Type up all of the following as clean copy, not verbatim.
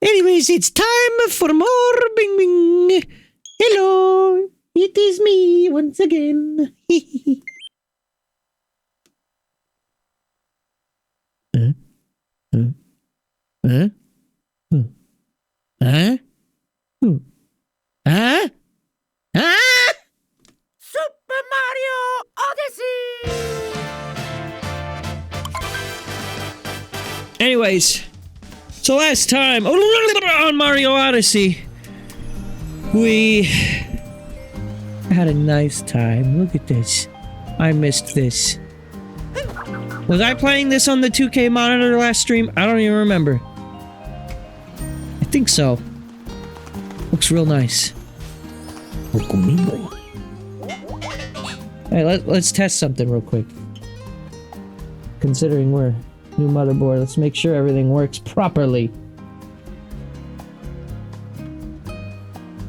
Anyways, it's time for more Bing Bing. Hello, it is me once again. Huh? Huh? Huh? Huh? Huh? Huh? Super Mario Odyssey! Anyways, so last time on Mario Odyssey, we had a nice time. Look at this. I missed this. Was I playing this on the 2K monitor last stream? I don't even remember. I think so. Looks real nice. Hey, let's test something real quick. Considering we're new motherboard, let's make sure everything works properly.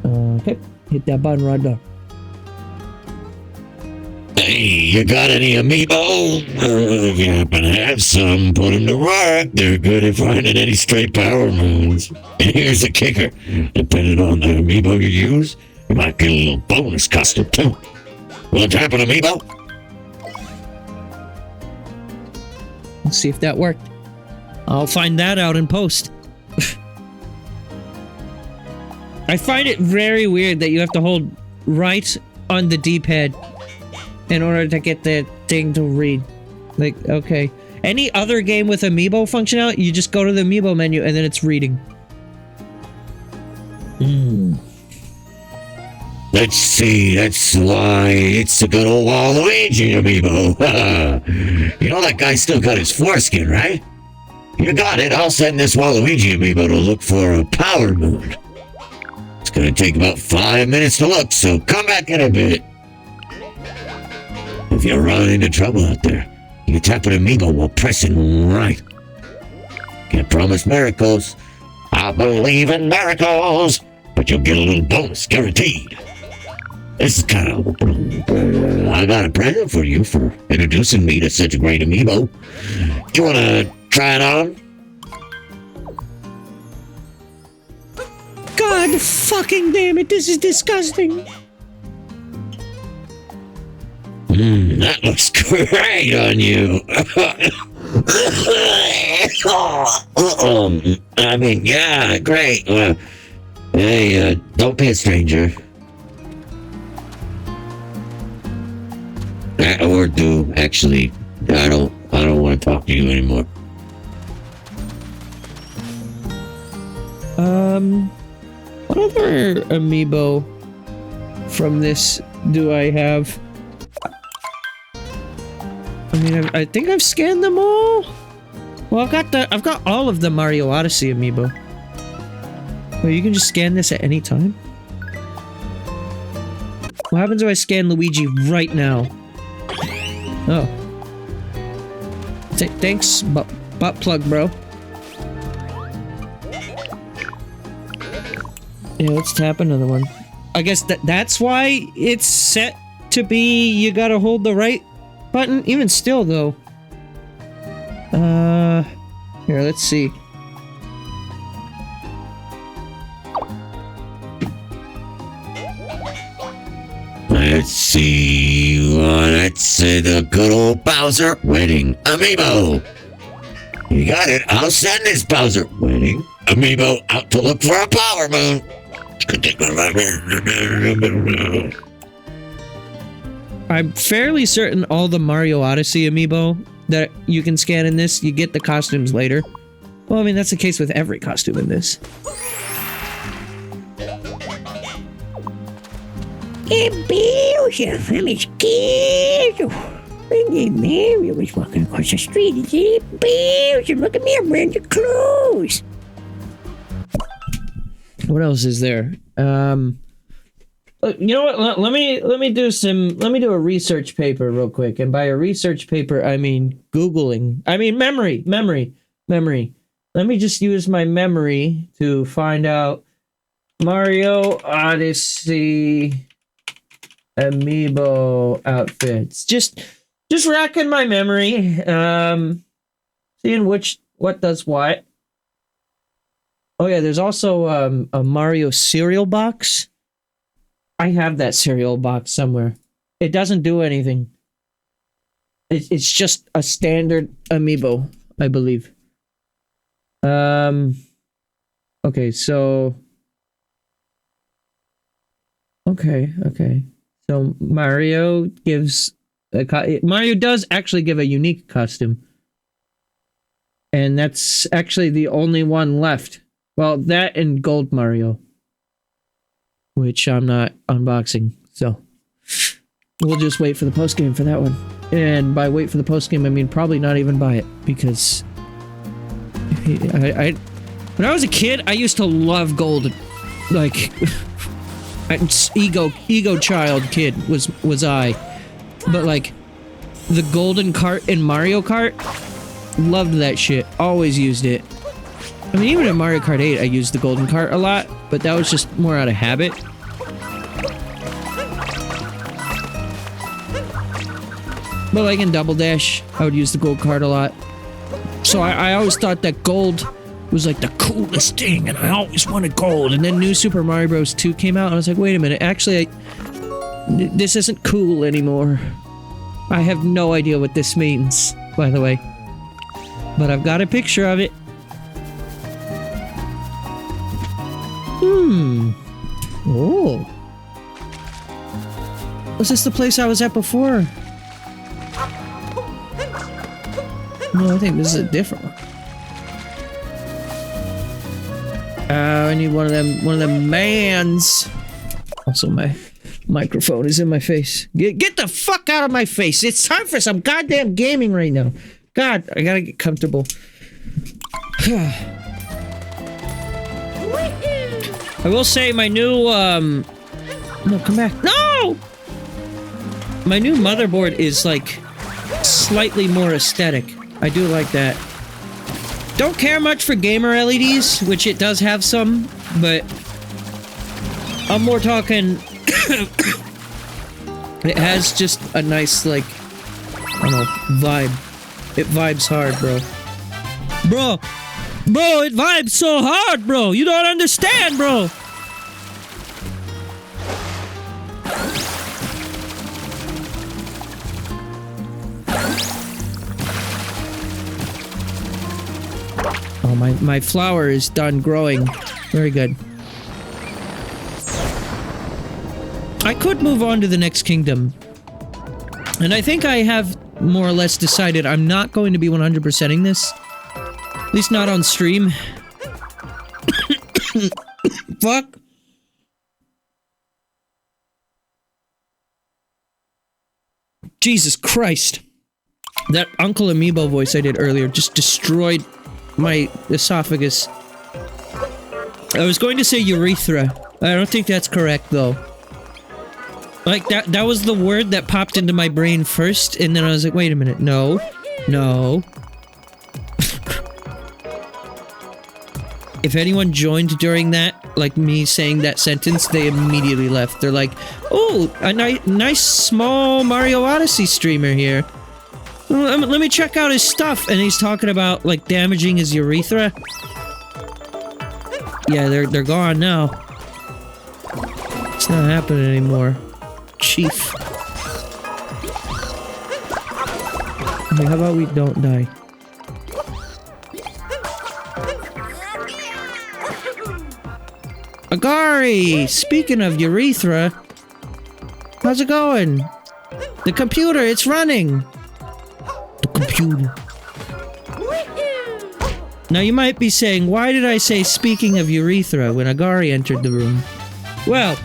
Okay, hit that button right there. Hey, you got any amiibo? If you happen to have some, put them to work. They're good at finding any stray power moons. And here's the kicker. Depending on the amiibo you use, you might get a little bonus costume too. Want to tap an amiibo? Let's see if that worked. I'll find that out in post. I find it very weird that you have to hold right on the D-pad in order to get the thing to read. Like, okay. Any other game with amiibo functionality, you just go to the amiibo menu and then it's reading. Let's see, that's why it's the good old Waluigi amiibo. You know that guy still got his foreskin, right? You got it, I'll send this Waluigi amiibo to look for a power moon. It's gonna take about 5 minutes to look, so come back in a bit. If you run into trouble out there, you can tap an amiibo while pressing right. Can't promise miracles. I believe in miracles, but you'll get a little bonus guaranteed. This is kind of... I got a present for you for introducing me to such a great amiibo. You wanna try it on? God fucking damn it, this is disgusting. That looks great on you. I mean, yeah, great. Hey, don't be a stranger. Or do, actually. I don't want to talk to you anymore. What other amiibo from this do I have? I mean, I think I've scanned them all. Well, I've got all of the Mario Odyssey amiibo. Well, you can just scan this at any time. What happens if I scan Luigi right now? Oh. Thanks, butt plug, bro. Yeah, let's tap another one. I guess that's why it's set to be you gotta hold the right button. Even still, though. Here, let's see. Let's see. Let's the good old Bowser wedding amiibo. You got it. I'll send this Bowser wedding amiibo out to look for a power moon. I'm fairly certain all the Mario Odyssey amiibo that you can scan in this, you get the costumes later. Well, I mean, that's the case with every costume in this. Bowser, I'm scared. When Mario was walking across the street, he said, Bowser, look at me, I'm wearing your clothes. What else is there? You know what? Let me do a research paper real quick. And by a research paper, I mean Googling. I mean memory. Let me just use my memory to find out Mario Odyssey amiibo outfits. Just racking my memory. Seeing what does what. Oh yeah, there's also a Mario cereal box. I have that cereal box somewhere. It doesn't do anything. It's just a standard amiibo, I believe. Okay, so... Okay. So Mario gives... Mario does actually give a unique costume. And that's actually the only one left. Well, that and Gold Mario. Which I'm not unboxing, so... We'll just wait for the postgame for that one. And by wait for the postgame, I mean probably not even buy it, because... when I was a kid, I used to love Gold. Like... ego child kid was I. But like, the golden cart in Mario Kart, loved that shit. Always used it. I mean, even in Mario Kart 8, I used the golden cart a lot, but that was just more out of habit. But like in Double Dash, I would use the gold card a lot. So I always thought that gold was like the coolest thing, and I always wanted gold. And then New Super Mario Bros. 2 came out, and I was like, wait a minute, actually, this isn't cool anymore. I have no idea what this means, by the way. But I've got a picture of it. Oh. Was this the place I was at before? No, I think this is a different one. I need one of them mans. Also, my microphone is in my face. Get the fuck out of my face. It's time for some goddamn gaming right now. God, I gotta get comfortable. I will say my new, no, come back. No! My new motherboard is, like, slightly more aesthetic. I do like that. Don't care much for gamer LEDs, which it does have some, but I'm more talking... It has just a nice, like, I don't know, vibe. It vibes hard, bro. Bro, it vibes so hard, bro. You don't understand, bro. Oh, my flower is done growing. Very good. I could move on to the next kingdom. And I think I have more or less decided I'm not going to be 100%ing this. At least not on stream. Fuck. Jesus Christ. That Uncle Amiibo voice I did earlier just destroyed my esophagus. I was going to say urethra. I don't think that's correct, though. Like, that was the word that popped into my brain first, and then I was like, wait a minute, no. If anyone joined during that, like me saying that sentence, they immediately left. They're like, oh, a nice small Mario Odyssey streamer here. Let me check out his stuff. And he's talking about, like, damaging his urethra. Yeah, they're gone now. It's not happening anymore. Chief. Okay, how about we don't die? Agari! Speaking of urethra, how's it going? The computer, it's running! The computer. Now you might be saying, why did I say speaking of urethra when Agari entered the room? Well,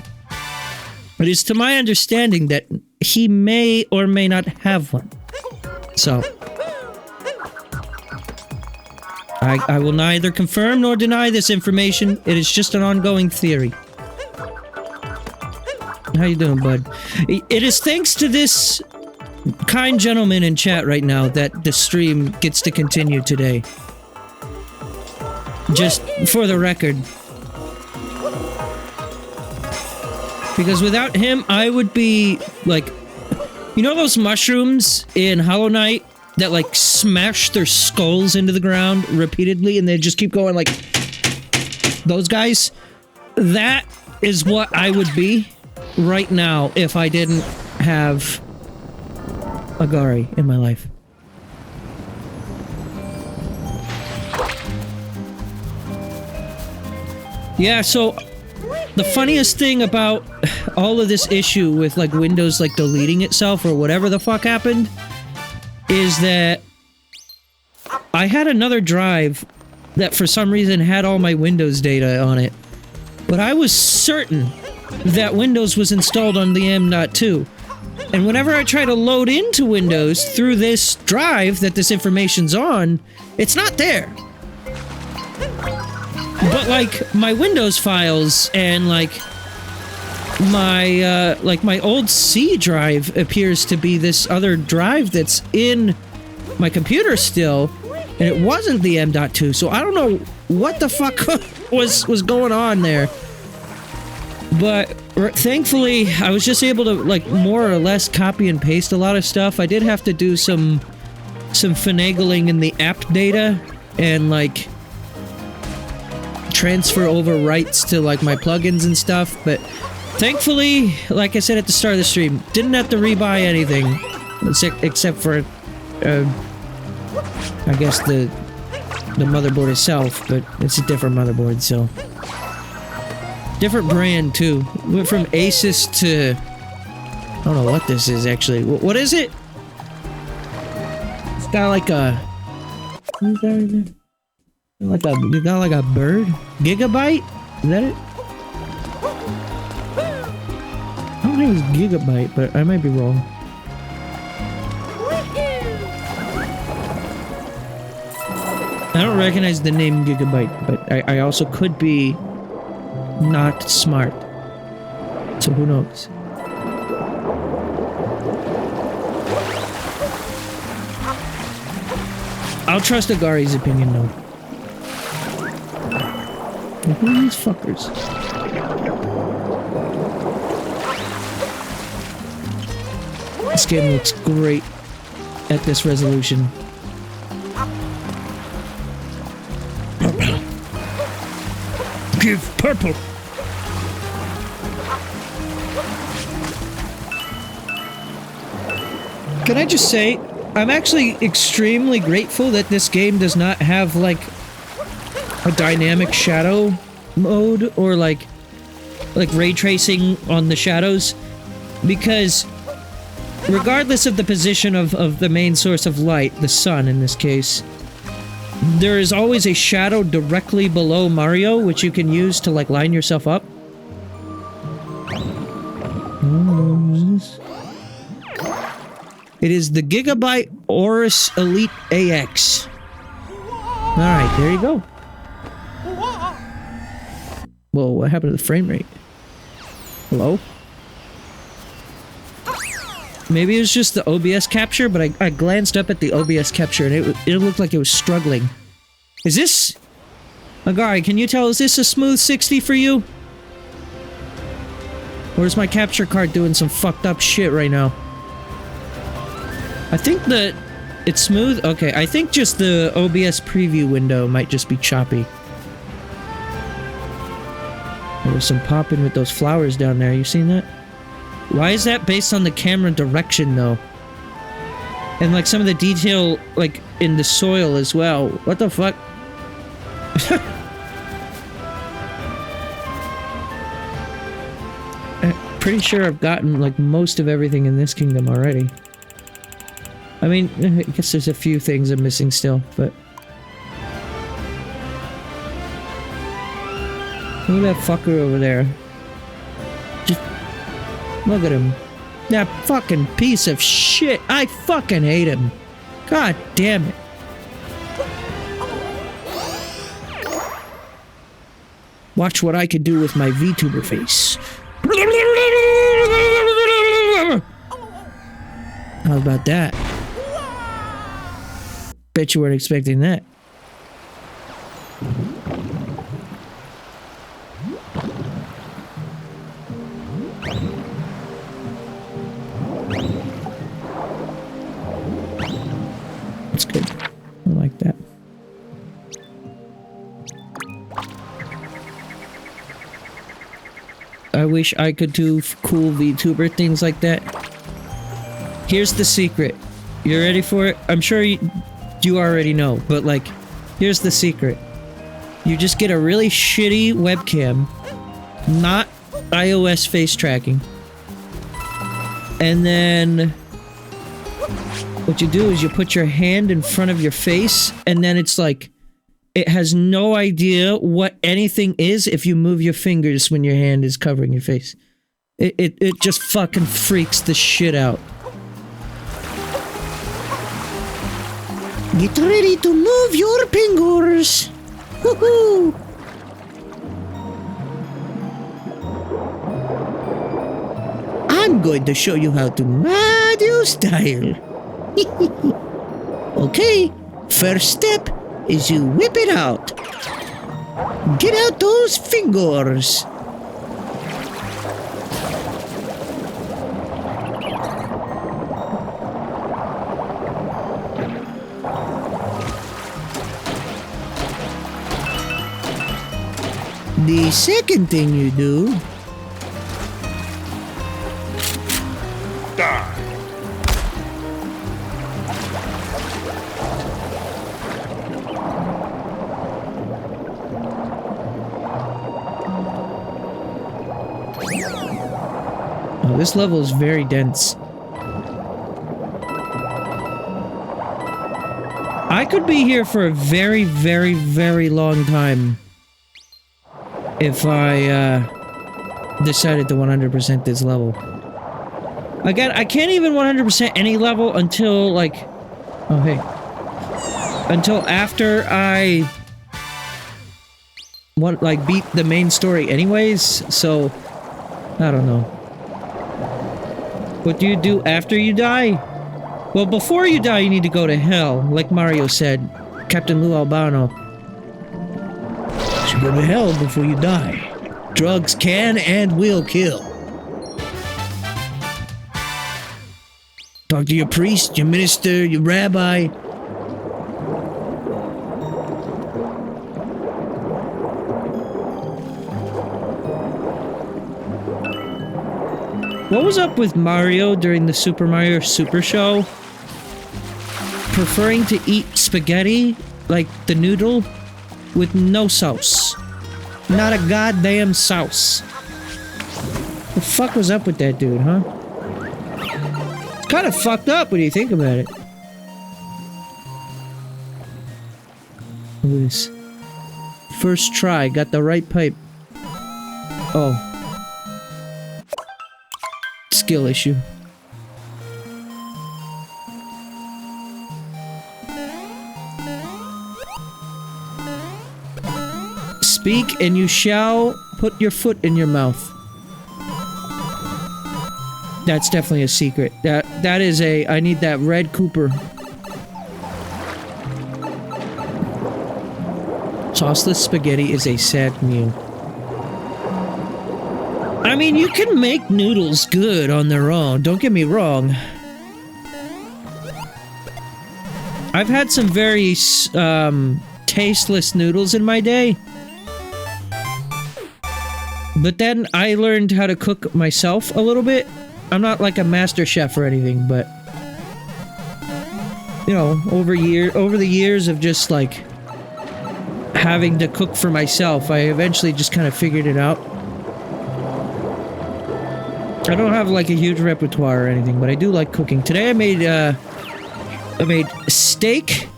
it is to my understanding that he may or may not have one. So, I will neither confirm nor deny this information. It is just an ongoing theory. How you doing, bud? It is thanks to this kind gentleman in chat right now that the stream gets to continue today. Just for the record. Because without him, I would be, like... You know those mushrooms in Hollow Knight that, like, smash their skulls into the ground repeatedly and they just keep going, like... those guys, that is what I would be right now if I didn't have Agari in my life. Yeah, so the funniest thing about all of this issue with like Windows like deleting itself or whatever the fuck happened is that I had another drive that for some reason had all my Windows data on it. But I was certain that Windows was installed on the M.2. And whenever I try to load into Windows through this drive that this information's on, it's not there. But like my Windows files and like my old C drive appears to be this other drive that's in my computer still, and it wasn't the M.2, so I don't know what the fuck was going on there. But thankfully, I was just able to like more or less copy and paste a lot of stuff. I did have to do some finagling in the app data and like transfer over rights to like my plugins and stuff, but thankfully, like I said at the start of the stream, didn't have to rebuy anything except for I guess the motherboard itself, but it's a different motherboard, so different brand too. Went from Asus to I don't know what this is actually. What is it? It's got like a what is that right there? Like a, you got like a bird? Gigabyte? Is that it? I don't think it's Gigabyte, but I might be wrong. I don't recognize the name Gigabyte, but I also could be not smart. So who knows? I'll trust Agari's opinion though. Who are these fuckers? This game looks great at this resolution. Purple. Give purple. Can I just say, I'm actually extremely grateful that this game does not have like a dynamic shadow mode or like ray tracing on the shadows, because regardless of the position of the main source of light, the sun in this case, there is always a shadow directly below Mario which you can use to like line yourself up. It is the Gigabyte Aorus Elite AX. Alright, there you go. Whoa, what happened to the frame rate? Hello? Maybe it was just the OBS capture, but I glanced up at the OBS capture and it looked like it was struggling. Is this... Agari, can you tell, is this a smooth 60 for you? Or is my capture card doing some fucked up shit right now? I think that it's smooth. Okay, I think just the OBS preview window might just be choppy. There was some popping with those flowers down there. You seen that? Why is that based on the camera direction, though? And, like, some of the detail, like, in the soil as well. What the fuck? I'm pretty sure I've gotten, like, most of everything in this kingdom already. I mean, I guess there's a few things I'm missing still, but... Look at that fucker over there. Just... Look at him. That fucking piece of shit. I fucking hate him. God damn it. Watch what I could do with my VTuber face. How about that? Bet you weren't expecting that. That's good. I like that. I wish I could do cool VTuber things like that. Here's the secret. You ready for it? I'm sure you already know, but like, here's the secret. You just get a really shitty webcam, not iOS face tracking. And then what you do is you put your hand in front of your face, and then it's like, it has no idea what anything is if you move your fingers when your hand is covering your face. It just fucking freaks the shit out. Get ready to move your fingers. Woohoo! I'm going to show you how to Mario style. Okay, first step is you whip it out. Get out those fingers. The second thing you do Oh, this level is very dense. I could be here for a very, very, very long time if I decided to 100% this level. Again, I can't even 100% any level until like, oh hey, until after I beat the main story anyways, so I don't know. What do you do after you die? Well, before you die, you need to go to hell, like Mario said. Captain Lou Albano. You should go to hell before you die. Drugs can and will kill. Talk to your priest, your minister, your rabbi. What was up with Mario during the Super Mario Super Show? Preferring to eat spaghetti, like the noodle, with no sauce. Not a goddamn sauce. The fuck was up with that dude, huh? It's kind of fucked up when you think about it. Look at this. First try, got the right pipe. Oh. Skill issue. Speak and you shall put your foot in your mouth. That's definitely a secret. That is a... I need that red Cooper. Sauceless spaghetti is a sad meal. I mean, you can make noodles good on their own, don't get me wrong. I've had some very, tasteless noodles in my day. But then I learned how to cook myself a little bit. I'm not like a master chef or anything, but... You know, over the years of just, like... having to cook for myself, I eventually just kind of figured it out. I don't have like a huge repertoire or anything, but I do like cooking. Today I made steak,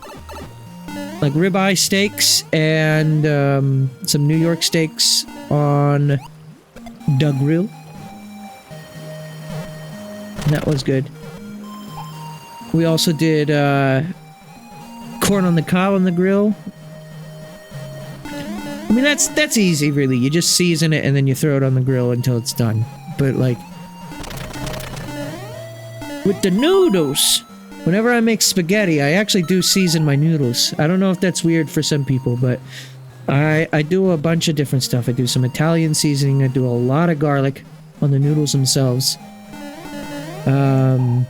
like ribeye steaks, and some New York steaks on the grill. That was good. We also did corn on the cob on the grill. I mean, that's easy, really. You just season it and then you throw it on the grill until it's done. But like, with the noodles, whenever I make spaghetti, I actually do season my noodles. I don't know if that's weird for some people, but I do a bunch of different stuff. I do some Italian seasoning. I do a lot of garlic on the noodles themselves. Not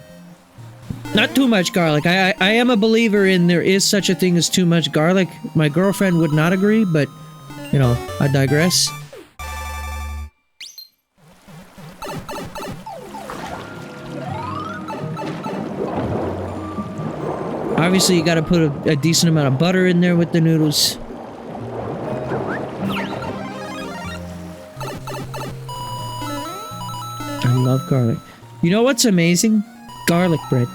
too much garlic. I am a believer in there is such a thing as too much garlic. My girlfriend would not agree, but, you know, I digress. Obviously, you gotta put a decent amount of butter in there with the noodles. I love garlic. You know what's amazing? Garlic bread.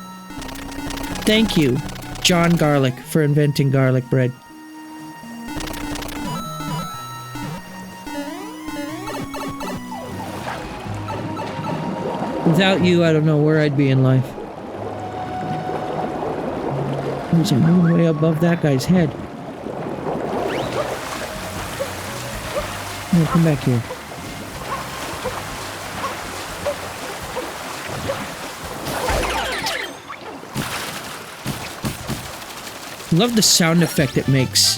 Thank you, John Garlic, for inventing garlic bread. Without you, I don't know where I'd be in life. There's a moon way above that guy's head. No, come back here. Love the sound effect it makes.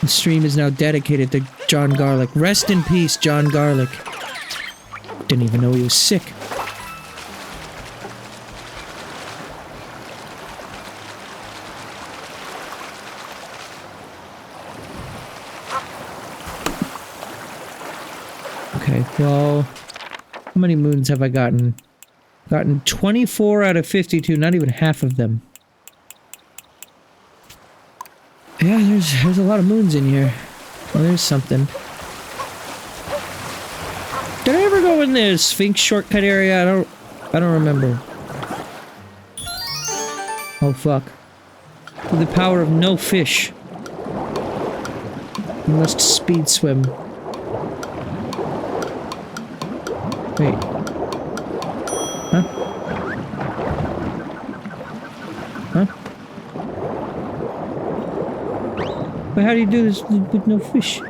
The stream is now dedicated to John Garlic. Rest in peace, John Garlic. Didn't even know he was sick. Okay, well, how many moons have I gotten? Gotten 24 out of 52, not even half of them. Yeah, there's a lot of moons in here. Well, there's something. Did I ever go in the Sphinx shortcut area? I don't remember. Oh fuck. With the power of no fish. You must speed swim. Wait. Huh? Huh? But how do you do this with no fish?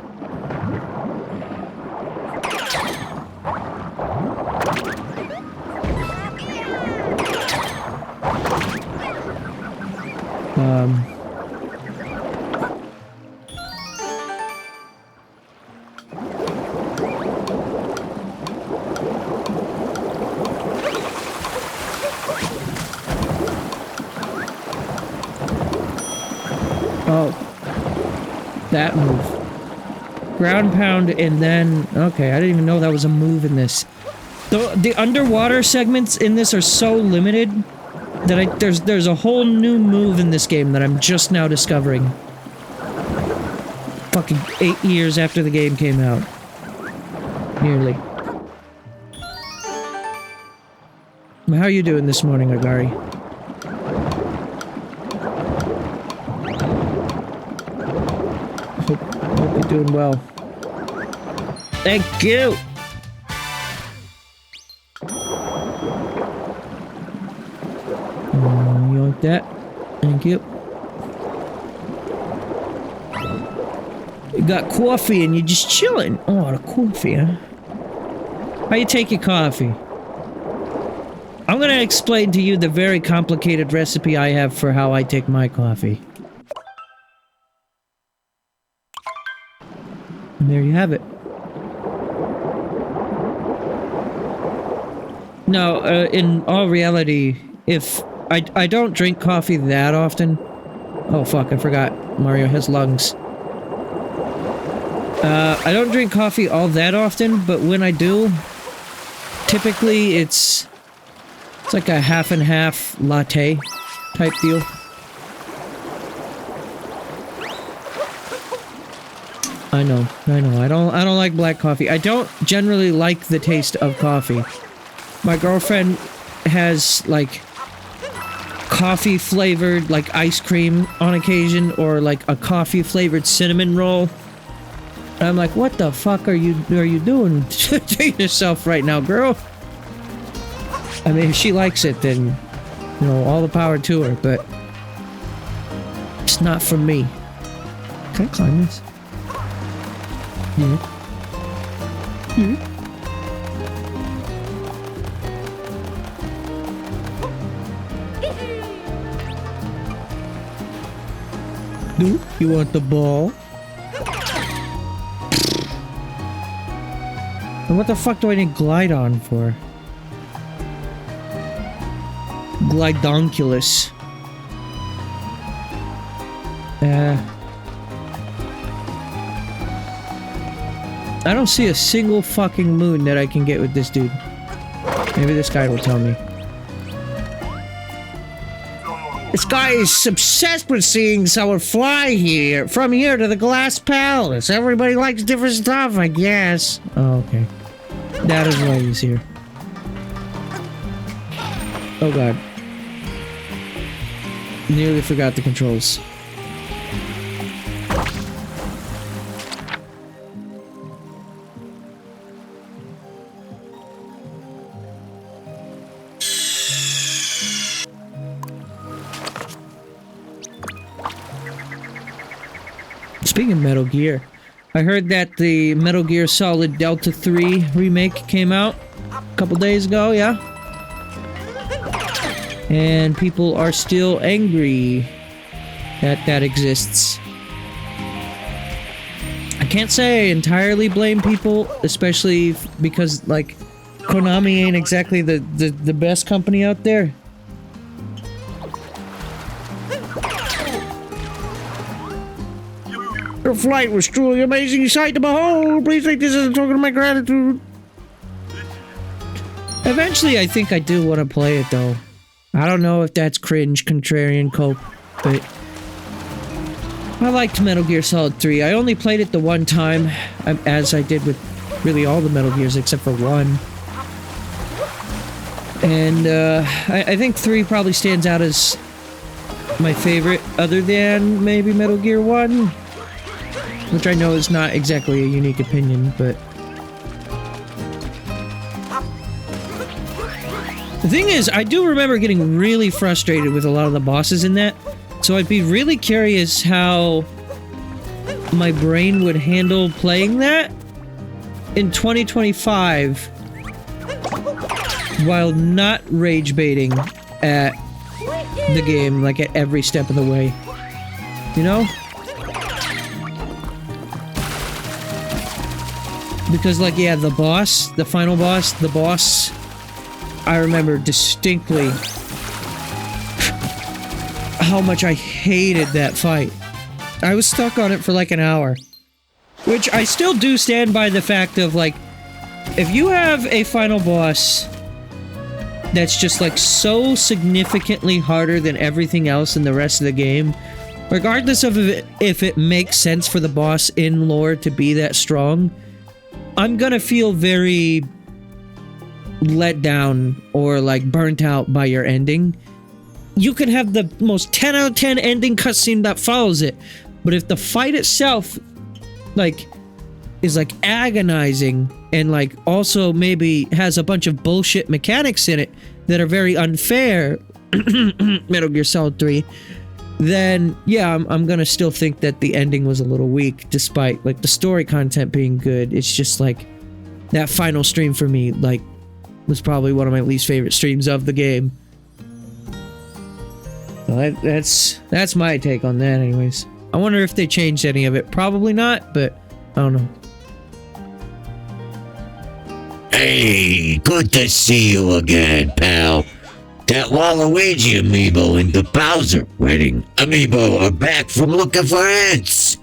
That move. Ground pound and then... Okay, I didn't even know that was a move in this. The underwater segments in this are so limited that there's a whole new move in this game that I'm just now discovering. Fucking 8 years after the game came out. Nearly. How are you doing this morning, Agari? Hope you're doing well. Thank you! You like that? Thank you. You got coffee and you're just chilling. Oh, the coffee, huh? How you take your coffee? I'm gonna explain to you the very complicated recipe I have for how I take my coffee. And there you have it. No, in all reality, if I don't drink coffee that often. Oh fuck, I forgot. Mario has lungs. I don't drink coffee all that often, but when I do, typically it's like a half and half latte type deal. I know. I don't like black coffee. I don't generally like the taste of coffee. My girlfriend has like coffee flavored like ice cream on occasion, or like a coffee flavored cinnamon roll. And I'm like, what the fuck are you doing to yourself right now, girl? I mean, if she likes it, then, you know, all the power to her, but it's not for me. Can I climb this? Yeah. Yeah. Do you want the ball? And what the fuck do I need glide on for? Glidonculus. I don't see a single fucking moon that I can get with this dude. Maybe this guy will tell me. This guy is obsessed with seeing someone fly here, from here to the Glass Palace. Everybody likes different stuff, I guess. Oh, okay. That is why he's here. Oh god. Nearly forgot the controls. Speaking of Metal Gear, I heard that the Metal Gear Solid Delta 3 remake came out a couple days ago, yeah? And people are still angry that that exists. I can't say I entirely blame people, especially because, like, Konami ain't exactly the best company out there. Your flight was truly an amazing sight to behold. Please take this as a token of my gratitude. Eventually, I think I do want to play it, though. I don't know if that's cringe, contrarian cope, but I liked Metal Gear Solid 3. I only played it the one time, as I did with really all the Metal Gears except for 1. And I think 3 probably stands out as my favorite, other than maybe Metal Gear 1. Which I know is not exactly a unique opinion, but... The thing is, I do remember getting really frustrated with a lot of the bosses in that, so I'd be really curious how my brain would handle playing that in 2025 while not rage baiting at the game, like at every step of the way. You know? Because, like, yeah, the final boss, I remember distinctly how much I hated that fight. I was stuck on it for like an hour. Which I still do stand by the fact of, like, if you have a final boss that's just, like, so significantly harder than everything else in the rest of the game, regardless of if it makes sense for the boss in lore to be that strong, I'm gonna feel very let down or like burnt out by your ending. You can have the most 10 out of 10 ending cutscene that follows it, but if the fight itself like is like agonizing and like also maybe has a bunch of bullshit mechanics in it that are very unfair, Metal Gear Solid 3, then yeah, I'm gonna still think that the ending was a little weak, despite like the story content being good. It's just like that final stream for me, like, was probably one of my least favorite streams of the game. So that's my take on that, anyways. I wonder if they changed any of it. Probably not, but I don't know. Hey, good to see you again, pal. That Waluigi amiibo and the Bowser wedding amiibo are back from looking for ants.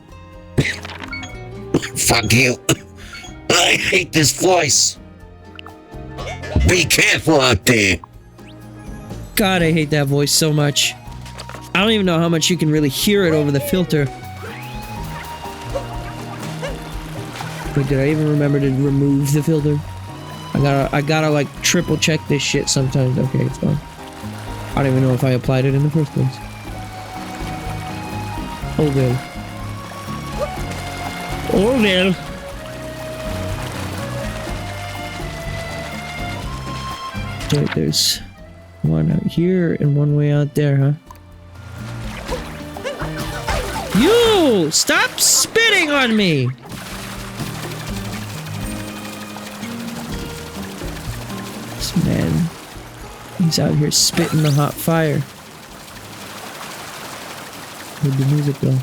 Fuck you. I hate this voice. Be careful out there. God, I hate that voice so much. I don't even know how much you can really hear it over the filter. Wait, did I even remember to remove the filter? I gotta like triple check this shit sometimes. Okay, it's gone. I don't even know if I applied it in the first place. Oh well. Oh well. Wait, there's one out here and one way out there, huh? You! Stop spitting on me! This man, he's out here spitting the hot fire. Where'd the music go?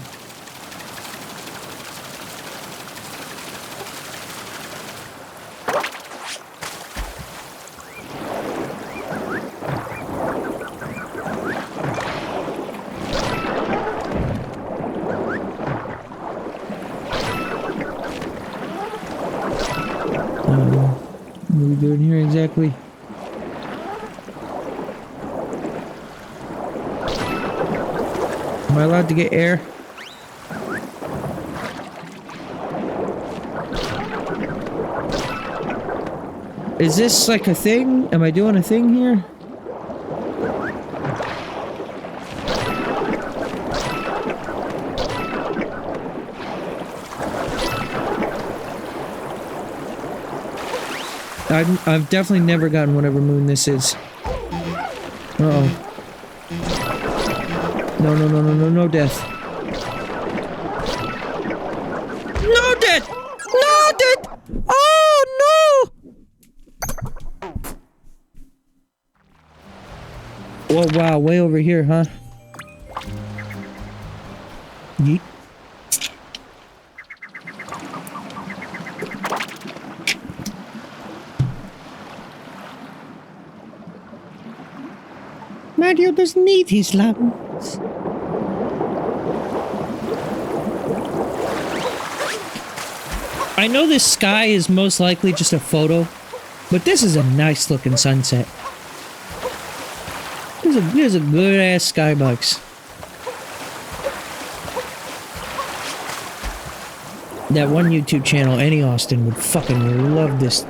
What are we doing here exactly? Am I allowed to get air? Is this like a thing? Am I doing a thing here? I've definitely never gotten whatever moon this is. Uh-oh. No death. No death! No death! Oh no! Oh wow, way over here, huh? Yeet. Mario doesn't need his lungs. I know this sky is most likely just a photo, but this is a nice looking sunset. Here's a good ass skybox. That one YouTube channel, Any Austin, would fucking love this.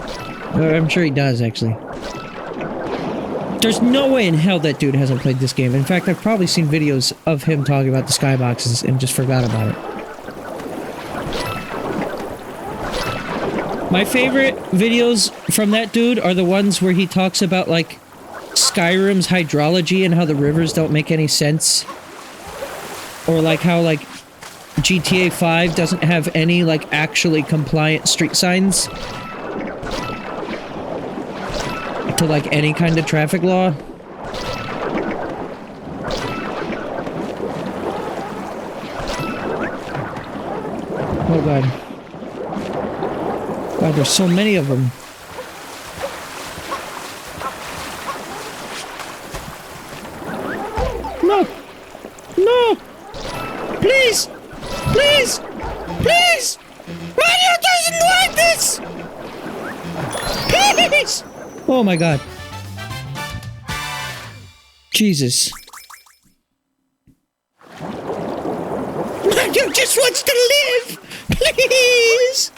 Or I'm sure he does, actually. There's no way in hell that dude hasn't played this game. In fact, I've probably seen videos of him talking about the skyboxes and just forgot about it. My favorite videos from that dude are the ones where he talks about, like, Skyrim's hydrology and how the rivers don't make any sense. Or, like, how, like, GTA 5 doesn't have any, like, actually compliant street signs to, like, any kind of traffic law. Oh god. God, there's so many of them. No! No! Please! Please! Please! Mario doesn't like this! Please! Oh my god. Jesus. Mario just wants to live! Please!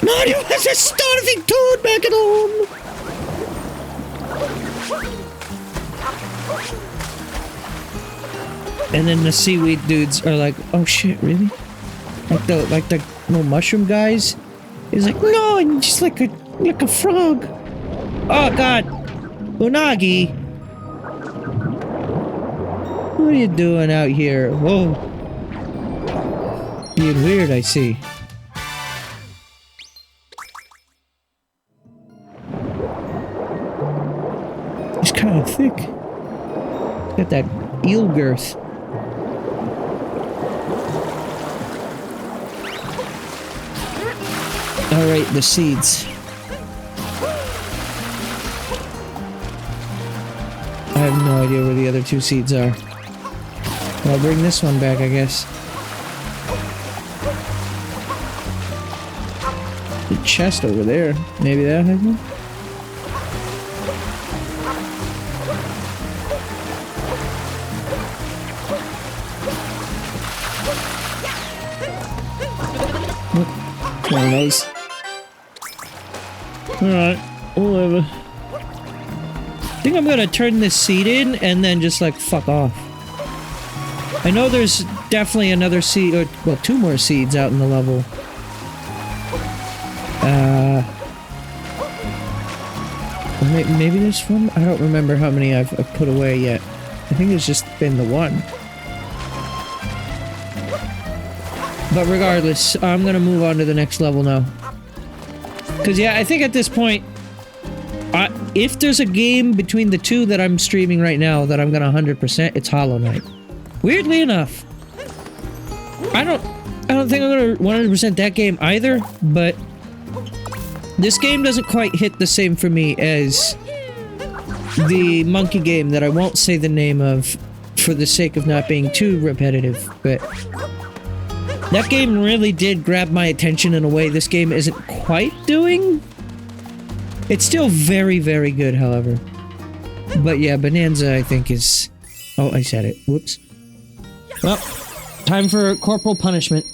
Mario has a starving toad back at home! And then the seaweed dudes are like, oh shit, really? Like the little mushroom guys? He's like, no, I'm just like a frog. Oh god. Unagi. What are you doing out here? Whoa. Being weird, I see. He's kind of thick. Got that eel girth. Alright, the seeds. I have no idea where the other two seeds are. I'll bring this one back, I guess. The chest over there. Maybe that has one? One of those. Alright, whatever. I think I'm gonna turn this seed in and then just like fuck off. I know there's definitely another seed, or well, two more seeds out in the level. Maybe there's one? I don't remember how many I've put away yet. I think it's just been the one. But regardless, I'm gonna move on to the next level now. Because yeah, I think at this point, if there's a game between the two that I'm streaming right now that I'm gonna 100%, it's Hollow Knight. Weirdly enough, I don't think I'm gonna 100% that game either, but this game doesn't quite hit the same for me as the monkey game that I won't say the name of for the sake of not being too repetitive, but That game really did grab my attention in a way this game isn't quite doing. It's still very, very good, however. But yeah, Bonanza, I think, is... Oh, I said it. Whoops. Well, time for corporal punishment.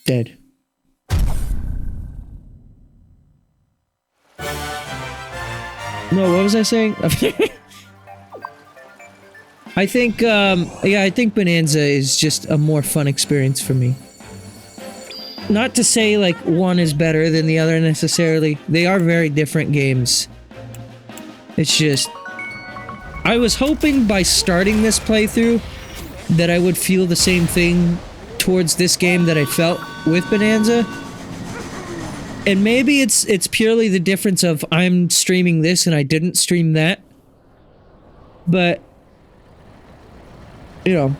Dead. No, what was I saying? I think, yeah, I think Bonanza is just a more fun experience for me. Not to say, like, one is better than the other necessarily. They are very different games. It's just... I was hoping by starting this playthrough that I would feel the same thing towards this game that I felt with Bonanza. And maybe it's purely the difference of I'm streaming this and I didn't stream that. But... you know,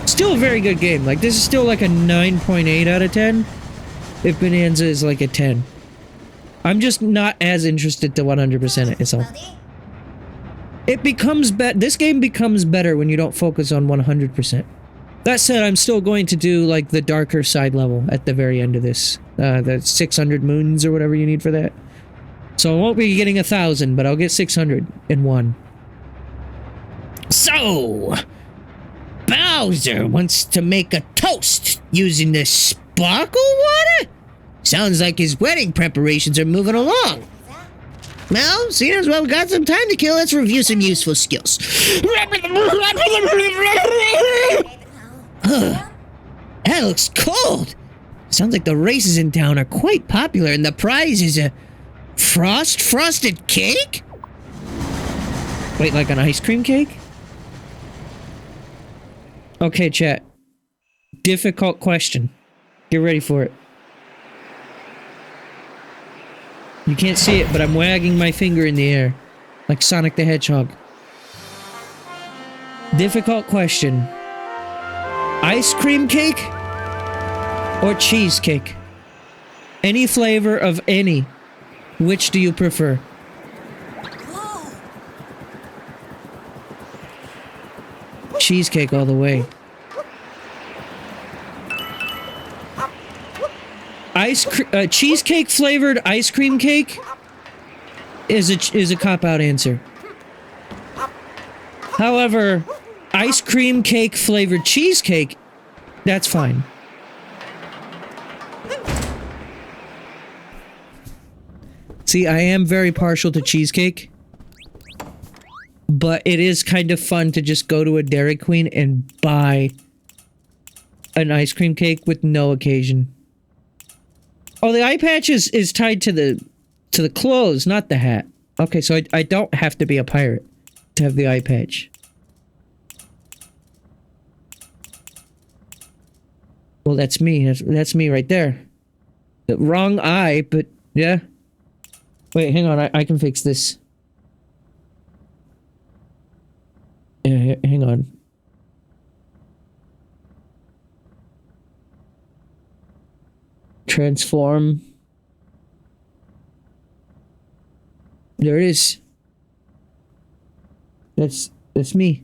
still a very good game. Like, this is still like a 9.8 out of 10. If Bonanza is like a 10. I'm just not as interested to 100% it, so. It becomes this game becomes better when you don't focus on 100%. That said, I'm still going to do like the darker side level at the very end of this. The 600 moons or whatever you need for that. So I won't be getting 1,000, but I'll get 601. So, Bowser wants to make a toast using the sparkle water? Sounds like his wedding preparations are moving along. Well, seeing as well we've got some time to kill, let's review some useful skills. That looks cold. Sounds like the races in town are quite popular and the prize is a frosted cake? Wait, like an ice cream cake? Okay, chat. Difficult question. Get ready for it. You can't see it, but I'm wagging my finger in the air. Like Sonic the Hedgehog. Difficult question. Ice cream cake? Or cheesecake? Any flavor of any. Which do you prefer? Cheesecake all the way. Cheesecake flavored ice cream cake is a cop-out answer. However, ice cream cake flavored cheesecake, that's fine. See, I am very partial to cheesecake. But it is kind of fun to just go to a Dairy Queen and buy an ice cream cake with no occasion. Oh, the eye patch is tied to the clothes, not the hat. Okay, so I don't have to be a pirate to have the eye patch. Well, that's me. That's me right there. The wrong eye, but yeah. Wait, hang on. I can fix this. Yeah, hang on. Transform. There it is. That's me.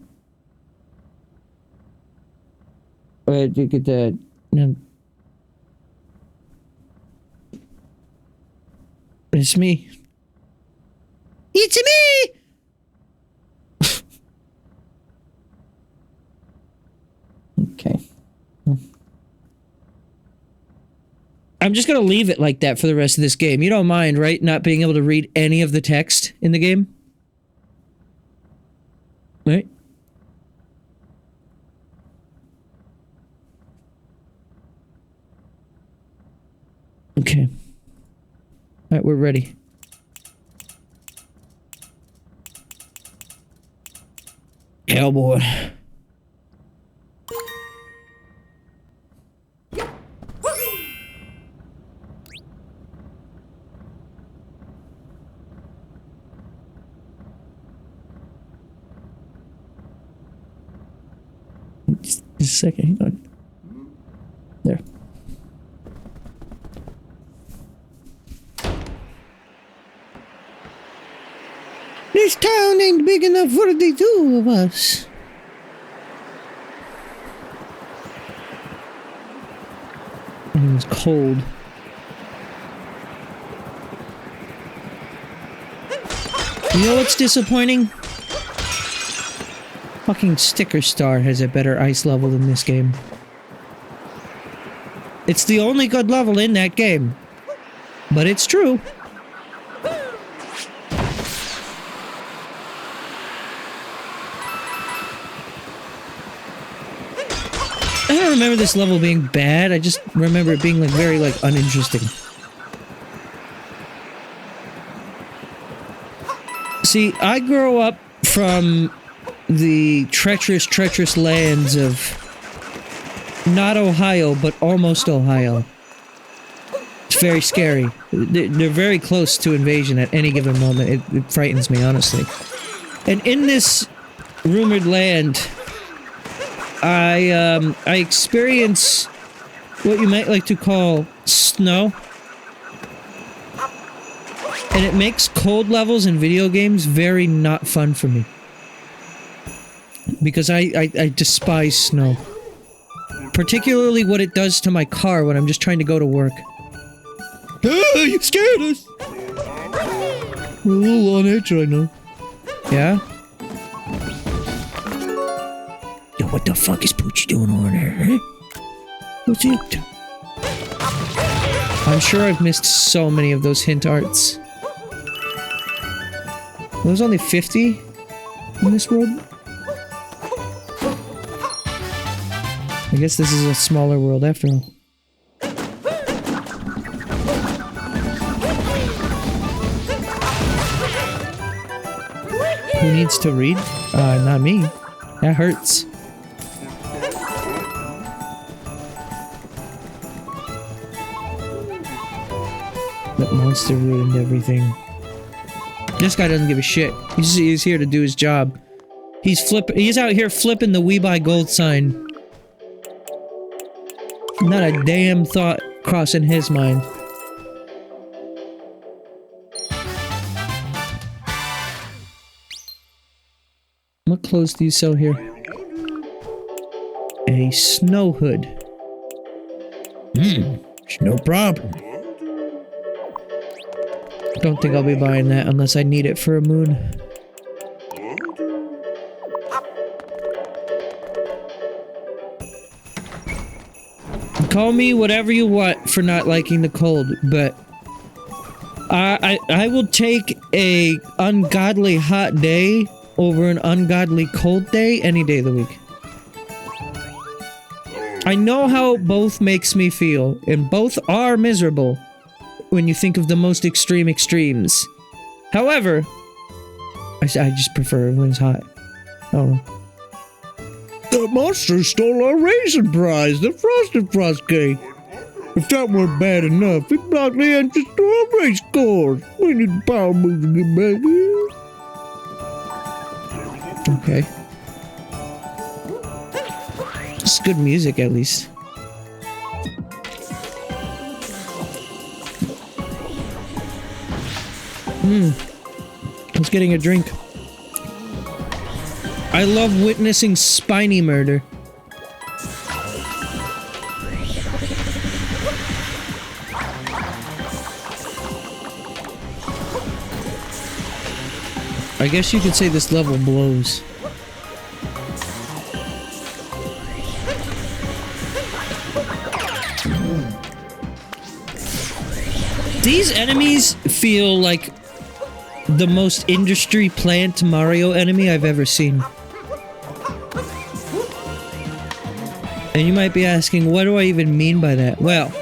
Wait, you get that. No. It's me. It's me! Okay. I'm just gonna leave it like that for the rest of this game. You don't mind, right? Not being able to read any of the text in the game? Right? Okay. Alright, we're ready. Cowboy. Just a second, hang on. There. This town ain't big enough for the two of us. It was cold. You know what's disappointing? Fucking Sticker Star has a better ice level than this game. It's the only good level in that game. But it's true. I don't remember this level being bad, I just remember it being like very like uninteresting. See, I grew up from the treacherous lands of not Ohio, but almost Ohio. It's very scary. They're very close to invasion at any given moment. It frightens me, honestly. And in this rumored land, I experience what you might like to call snow. And it makes cold levels in video games very not fun for me. Because I despise snow. Particularly what it does to my car when I'm just trying to go to work. Ah, you scared us! We're a little on edge right now. Yeah? Yo, what the fuck is Poochie doing over there, huh? What's he up to? I'm sure I've missed so many of those hint arts. There's only 50 in this world? I guess this is a smaller world after all. Who needs to read? Not me. That hurts. That monster ruined everything. This guy doesn't give a shit. He's here to do his job. He's out here flipping the We Buy Gold sign. Not a damn thought crossing his mind. What clothes do you sell here? A snow hood. No problem. Don't think I'll be buying that unless I need it for a moon. Call me whatever you want for not liking the cold, but I will take a ungodly hot day over an ungodly cold day any day of the week. I know how both makes me feel, and both are miserable when you think of the most extreme extremes. However, I just prefer when it's hot. I don't know. The monster stole our raisin prize, the Frosted Frost cake. If that weren't bad enough, it blocked the entrance to our race course. We need power moves to get back here. Okay. It's good music, at least. I was getting a drink. I love witnessing spiny murder. I guess you could say this level blows. These enemies feel like the most industry plant Mario enemy I've ever seen. And you might be asking, what do I even mean by that? Well,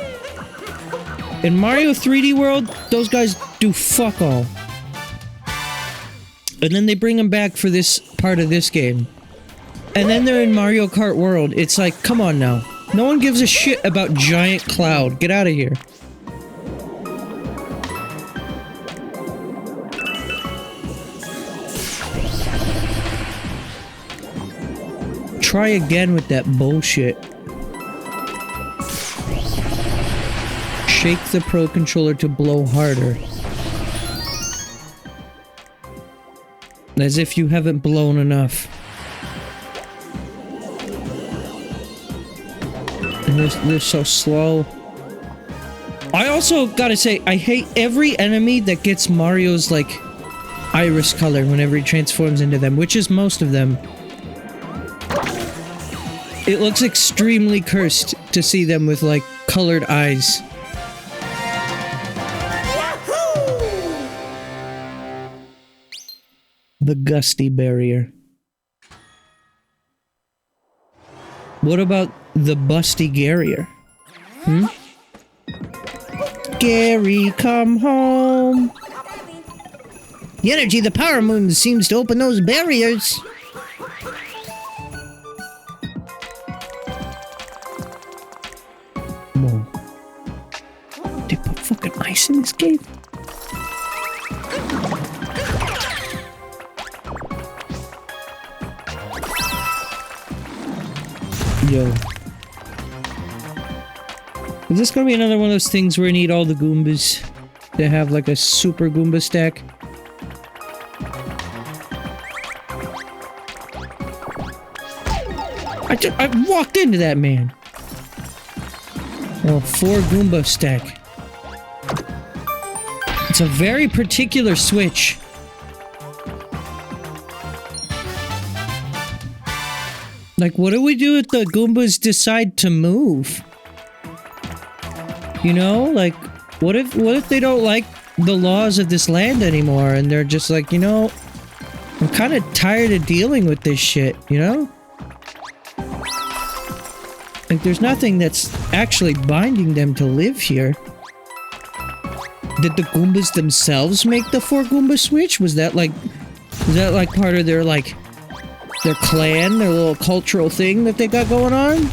in Mario 3D World, those guys do fuck all. And then they bring them back for this part of this game. And then they're in Mario Kart World. It's like, come on now. No one gives a shit about Giant Cloud. Get out of here. Try again with that bullshit. Shake the Pro Controller to blow harder. As if you haven't blown enough. And they're so slow. I also gotta say, I hate every enemy that gets Mario's, like, iris color whenever he transforms into them, which is most of them. It looks extremely cursed to see them with, like, colored eyes. The Gusty Barrier. What about the Busty Garrier? Hmm? Gary, come home! The energy of the power moon seems to open those barriers. Whoa. They put fucking ice in this cave? Yo. Is this gonna be another one of those things where I need all the Goombas to have like a super Goomba stack? I walked into that man. Oh, 4 Goomba stack. It's a very particular switch. Like, what do we do if the Goombas decide to move? You know, like, what if they don't like the laws of this land anymore and they're just like, you know, I'm kind of tired of dealing with this shit, you know? Like, there's nothing that's actually binding them to live here. Did the Goombas themselves make the 4 Goomba switch? Was that like part of their, like, their clan, their little cultural thing that they got going on?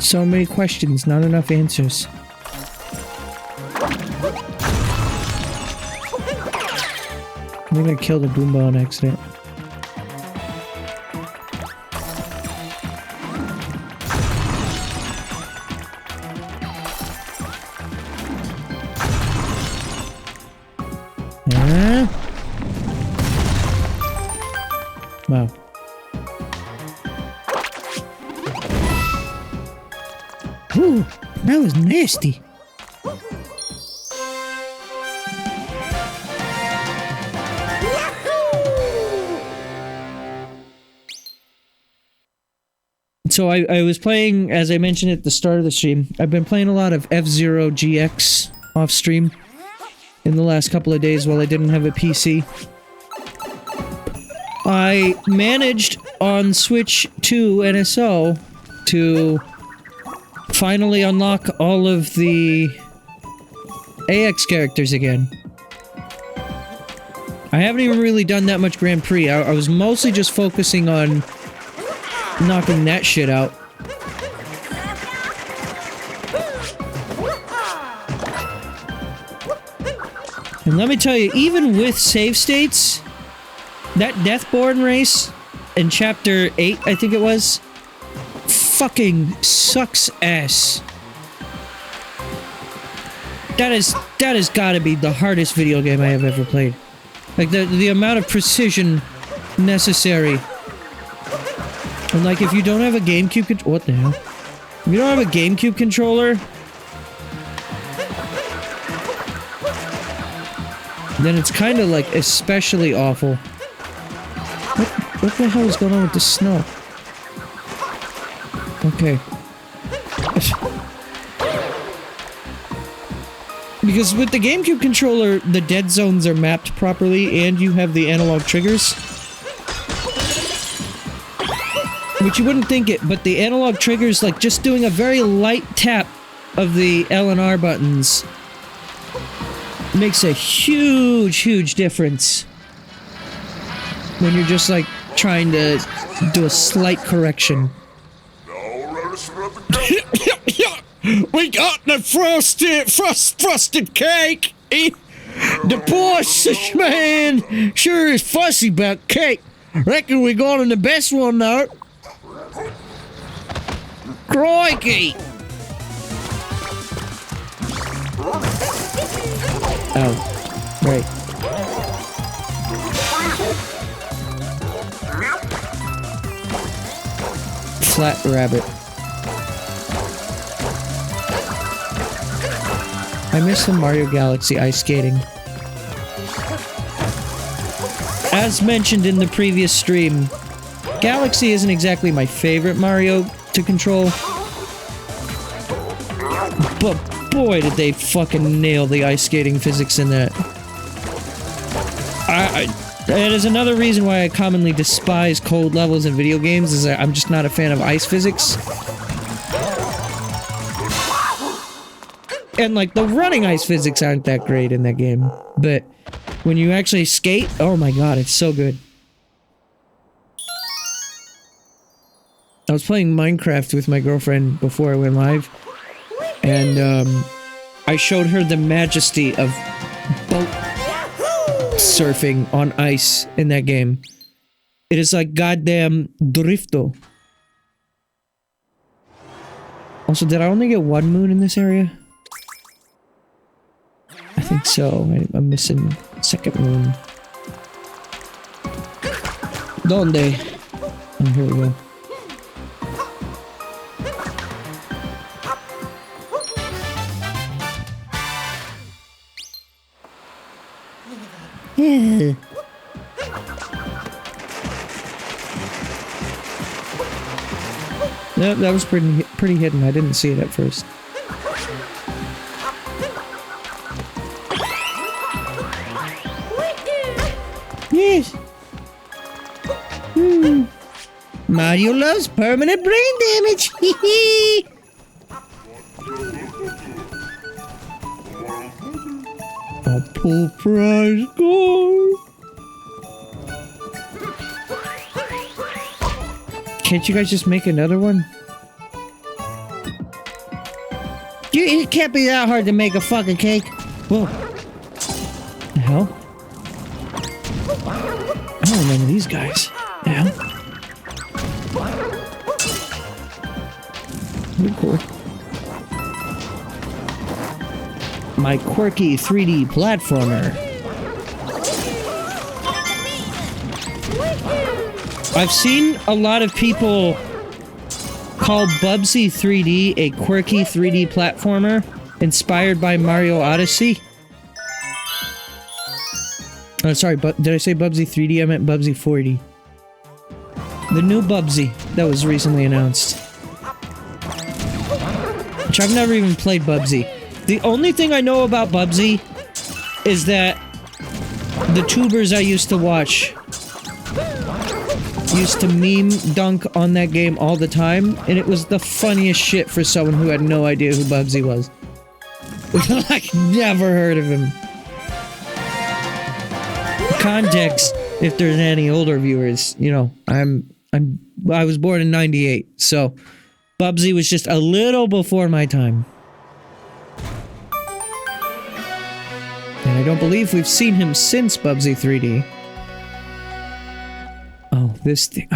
So many questions, not enough answers. I think I killed a Goomba on accident. Wow. Ooh, that was nasty. So I was playing, as I mentioned at the start of the stream, I've been playing a lot of F-Zero GX off stream in the last couple of days while I didn't have a PC. I managed on Switch 2 NSO to finally unlock all of the AX characters again. I haven't even really done that much Grand Prix. I was mostly just focusing on knocking that shit out. And let me tell you, even with save states, that Deathborn race in Chapter 8, I think it was, fucking sucks ass. That has gotta be the hardest video game I have ever played. Like, the amount of precision necessary. And like, if you don't have a GameCube what the hell? If you don't have a GameCube controller, then it's kind of like especially awful. What the hell is going on with the snow? Okay. Because with the GameCube controller, the dead zones are mapped properly and you have the analog triggers. Which you wouldn't think it, but the analog triggers, like just doing a very light tap of the L and R buttons makes a huge, huge difference when you're just like trying to do a slight correction. We got the frosted cake. The boss man sure is fussy about cake. Reckon we got him the best one though. Crikey! Oh, right. Flat rabbit. I miss the Mario Galaxy ice skating. As mentioned in the previous stream, Galaxy isn't exactly my favorite Mario to control. But boy, did they fucking nail the ice skating physics in that. That is another reason why I commonly despise cold levels in video games, is that I'm just not a fan of ice physics. And like, the running ice physics aren't that great in that game. But when you actually skate, oh my god, it's so good. I was playing Minecraft with my girlfriend before I went live. And, I showed her the majesty of boat surfing on ice in that game. It is like goddamn drifto. Also, did I only get one moon in this area? I think so. I'm missing second moon. Donde? Oh, here we go. Yeah. Nope, that was pretty hidden. I didn't see it at first. Yes. Mario loves permanent brain damage. A full prize gold. Can't you guys just make another one? It can't be that hard to make a fucking cake. Whoa. The hell? I don't remember these guys. The hell? Pretty cool. My quirky 3D platformer. I've seen a lot of people call Bubsy 3D a quirky 3D platformer inspired by Mario Odyssey. Oh, sorry, did I say Bubsy 3D? I meant Bubsy 4D. The new Bubsy that was recently announced. Which I've never even played Bubsy. The only thing I know about Bubsy is that the tubers I used to watch used to meme dunk on that game all the time, and it was the funniest shit for someone who had no idea who Bubsy was. Like, never heard of him. Context, if there's any older viewers, you know, I was born in '98, so Bubsy was just a little before my time. And I don't believe we've seen him since Bubsy 3D. Oh, this thing.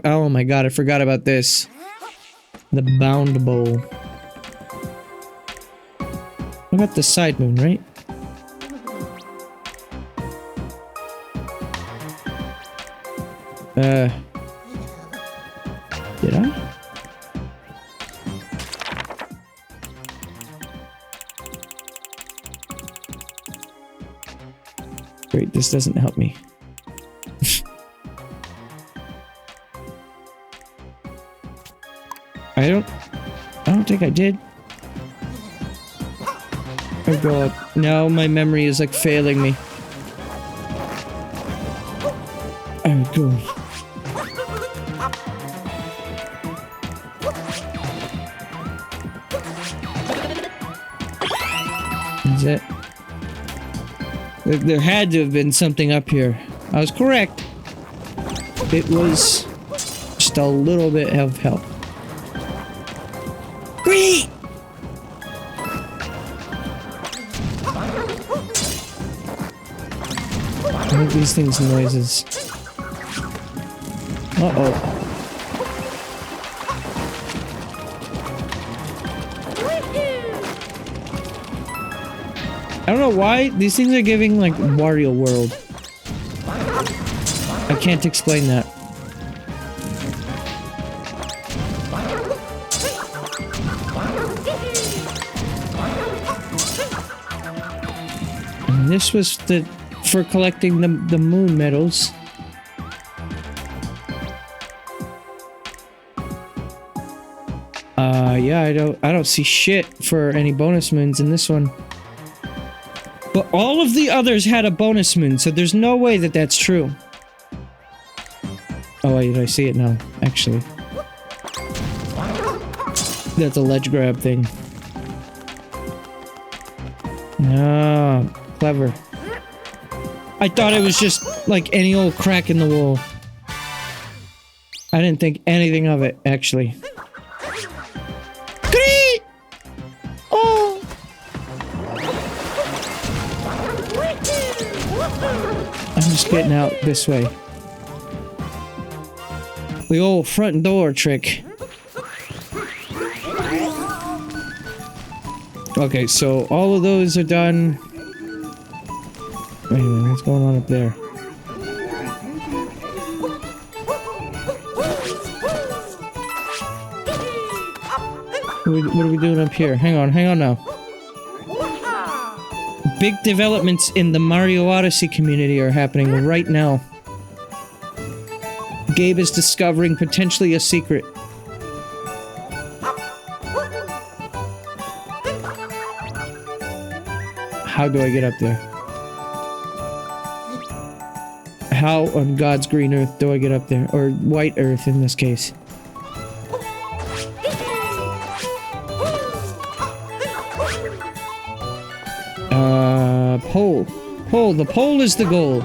Oh my god, I forgot about this. The bound bowl. I got the side moon, right? Did I? Great, this doesn't help me. I don't think I did. Oh god, now my memory is like failing me. Oh god. Is it? There had to have been something up here. I was correct. It was just a little bit of help. Great! I make these things noises. Uh-oh. I don't know why these things are giving like Wario World. I can't explain that. And this was for collecting the moon medals. Yeah, I don't see shit for any bonus moons in this one. But all of the others had a bonus moon, so there's no way that that's true. Oh wait, I see it now, actually. That's a ledge grab thing. Ah, clever. I thought it was just like any old crack in the wall. I didn't think anything of it, actually. Oh! I'm just getting out this way. The old front door trick. Okay, so all of those are done. Wait a minute, what's going on up there? What are we doing up here? Hang on now. Big developments in the Mario Odyssey community are happening right now. Gabe is discovering potentially a secret. How do I get up there? How on God's green earth do I get up there? Or white earth in this case. Pole. Pole. The pole is the goal.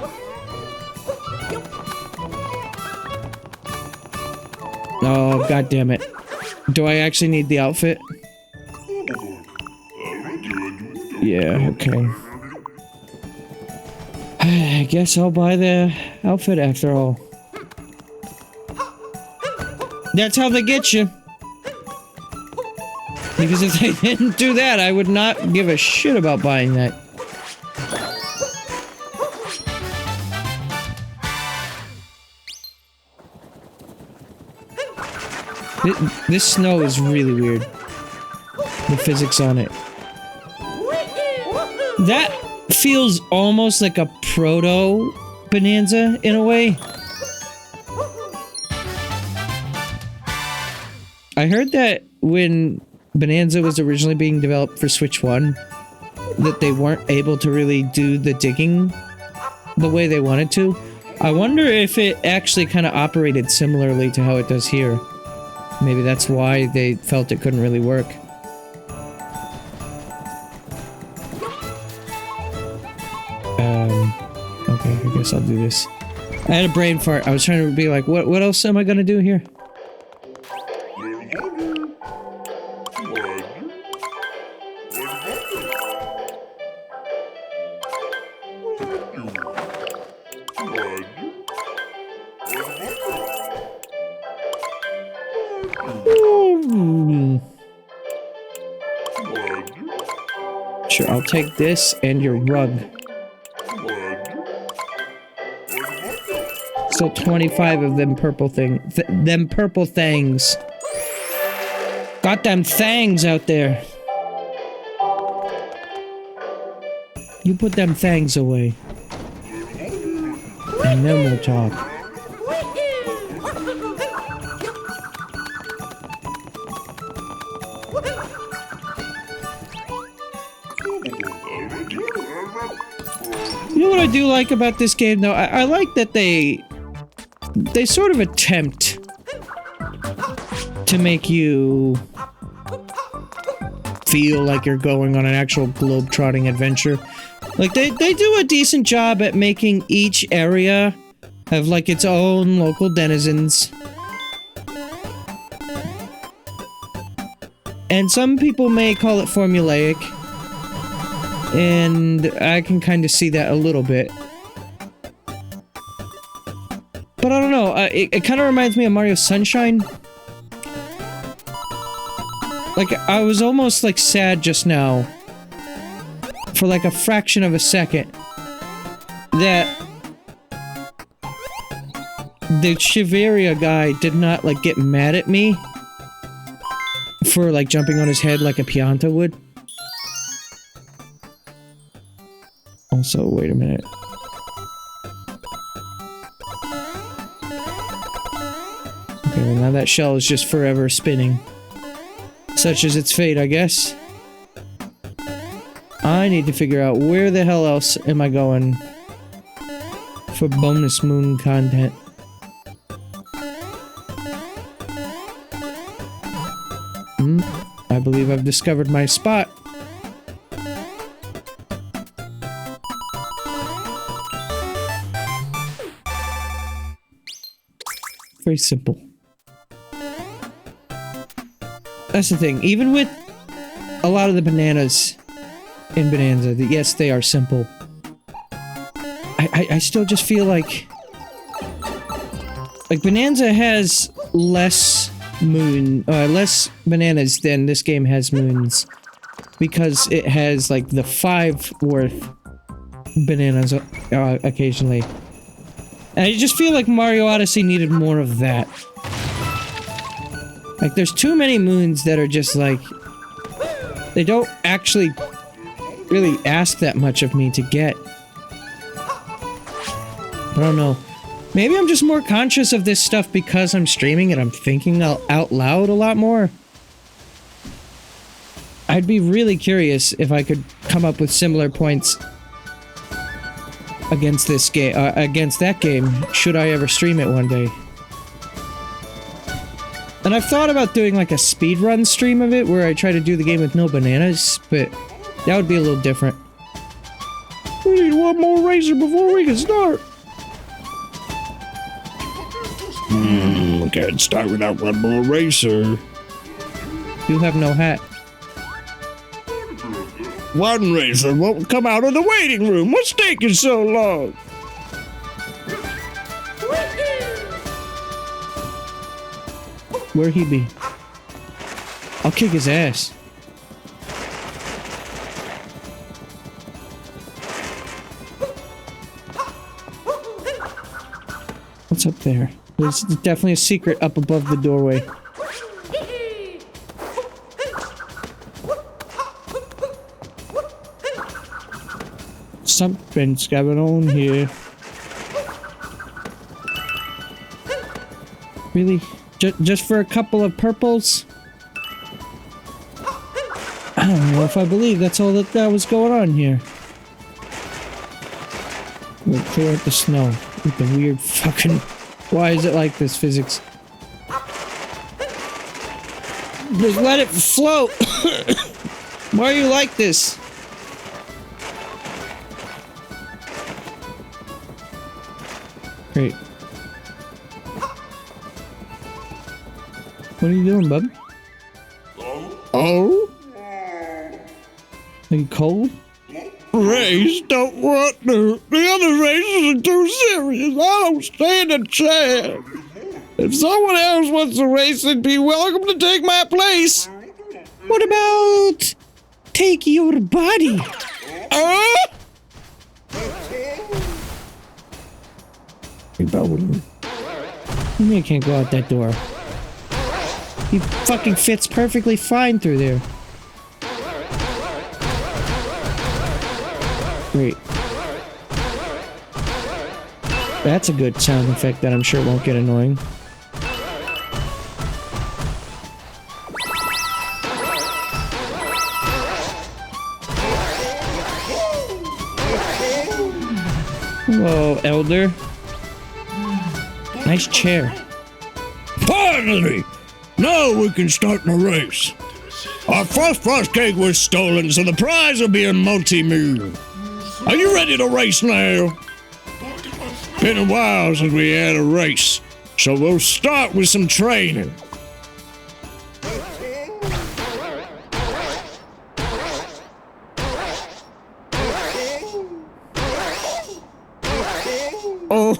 Oh, god damn it. Do I actually need the outfit? Yeah, okay. I guess I'll buy the outfit after all. That's how they get you. Because if they didn't do that, I would not give a shit about buying that. This snow is really weird. The physics on it. That feels almost like a proto-Bonanza in a way. I heard that when Bonanza was originally being developed for Switch 1, that they weren't able to really do the digging the way they wanted to. I wonder if it actually kind of operated similarly to how it does here. Maybe that's why they felt it couldn't really work. Okay, I guess I'll do this. I had a brain fart. I was trying to be like, what else am I gonna do here? Sure, I'll take this and your rug. Still 25 of them purple them purple things. Got them things out there. You put them things away. And then we'll talk. You know what I do like about this game, though? I like that they sort of attempt to make you feel like you're going on an actual globe-trotting adventure. Like, they do a decent job at making each area have, like, its own local denizens. And some people may call it formulaic. And I can kind of see that a little bit. But I don't know, it kind of reminds me of Mario Sunshine. Like, I was almost, like, sad just now for like a fraction of a second that the Shiveria guy did not like get mad at me for like jumping on his head like a Pianta would. Also, wait a minute. Okay, well now that shell is just forever spinning. Such is its fate, I guess. I need to figure out where the hell else am I going for bonus moon content. I believe I've discovered my spot. Very simple. That's the thing. Even with a lot of the bananas in Bonanza, yes, they are simple. I still just feel like Bonanza has less less bananas than this game has moons, because it has like the 5 worth bananas occasionally. And I just feel like Mario Odyssey needed more of that. Like, there's too many moons that are just like, they don't actually really ask that much of me to get. I don't know. Maybe I'm just more conscious of this stuff because I'm streaming and I'm thinking out loud a lot more. I'd be really curious if I could come up with similar points against this game, against that game, should I ever stream it one day. And I've thought about doing like a speedrun stream of it, where I try to do the game with no bananas, but that would be a little different. We need one more racer before we can start. We can't start without one more racer. You have no hat. One racer won't come out of the waiting room. What's taking so long? Where'd he be? I'll kick his ass. What's up there? There's definitely a secret up above the doorway. Something's going on here. Really? Just for a couple of purples? I don't know if I believe that's all that was going on here. We'll clear out the snow with the weird fucking... Why is it like this, physics? Just let it float! Why are you like this? Great. What are you doing, bub? Oh? Are you cold? Race don't want to. The other races are too serious. I don't stand a chance. If someone else wants to race, they'd be welcome to take my place. What about... take your body? You mean I can't go out that door? He fucking fits perfectly fine through there. Great. That's a good sound effect that I'm sure won't get annoying. Hello, Elder. Nice chair. Finally! Now we can start the race. Our first frost cake was stolen, so the prize will be a multi-million. Are you ready to race now? Been a while since we had a race, so we'll start with some training. Oh!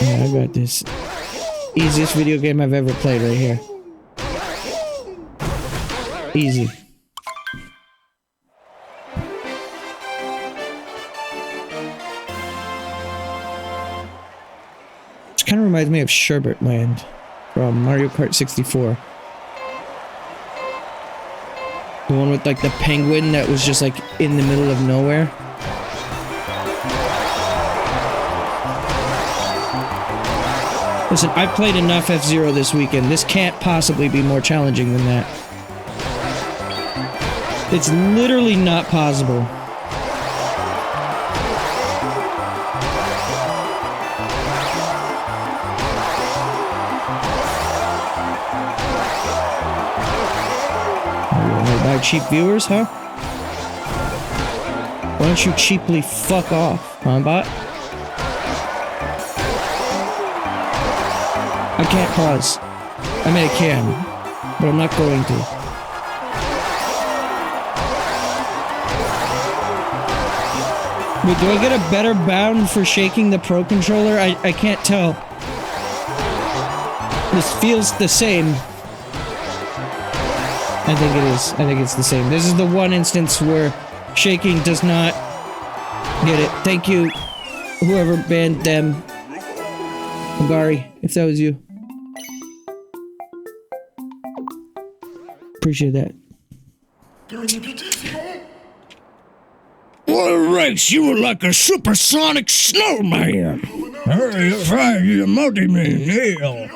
Yeah, I got this. Easiest video game I've ever played right here. Easy. Which kind of reminds me of Sherbet Land from Mario Kart 64. The one with like the penguin that was just like in the middle of nowhere. Listen, I played enough F-Zero this weekend. This can't possibly be more challenging than that. It's literally not possible. You want to buy cheap viewers, huh? Why don't you cheaply fuck off, huh, bot? I can't pause. I mean, I can, but I'm not going to. Wait, do I get a better bound for shaking the Pro Controller? I can't tell. This feels the same. I think it is. I think it's the same. This is the one instance where shaking does not get it. Thank you, whoever banned them. Gary, if that was you. Appreciate that. What a race! You were like a supersonic snowman! Hey, you're fine, you're a multi-man, yeah.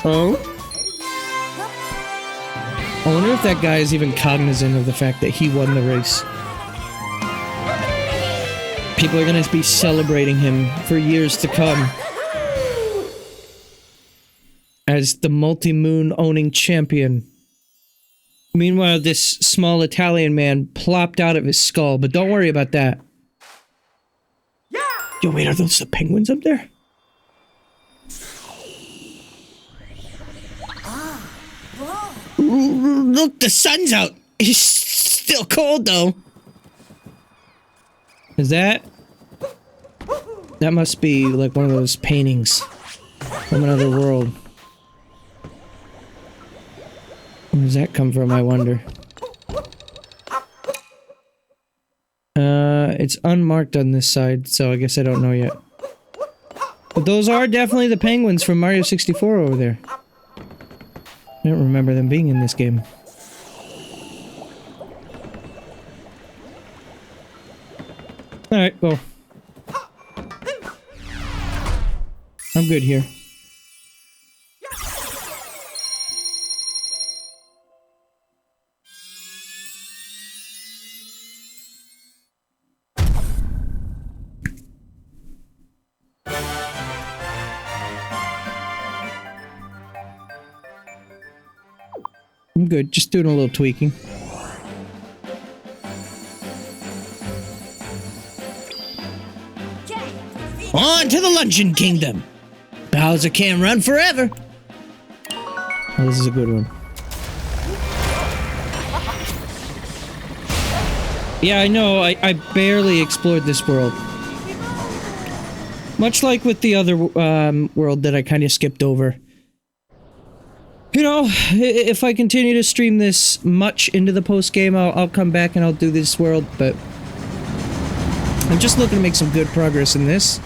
Oh? I wonder if that guy is even cognizant of the fact that he won the race. People are gonna be celebrating him for years to come as the multi-moon owning champion. Meanwhile, this small Italian man plopped out of his skull, but don't worry about that. Yo, wait, are those the penguins up there? Look, the sun's out. It's still cold, though. Is that... That must be, like, one of those paintings from another world. Where does that come from, I wonder? It's unmarked on this side, so I guess I don't know yet. But those are definitely the penguins from Mario 64 over there. I don't remember them being in this game. Alright, well. I'm good here. I'm good, just doing a little tweaking. On to the Luncheon Kingdom! Bowser can't run forever! Oh, this is a good one. Yeah, I know, I barely explored this world. Much like with the other world that I kind of skipped over. You know, if I continue to stream this much into the post-game, I'll come back and I'll do this world, but... I'm just looking to make some good progress in this.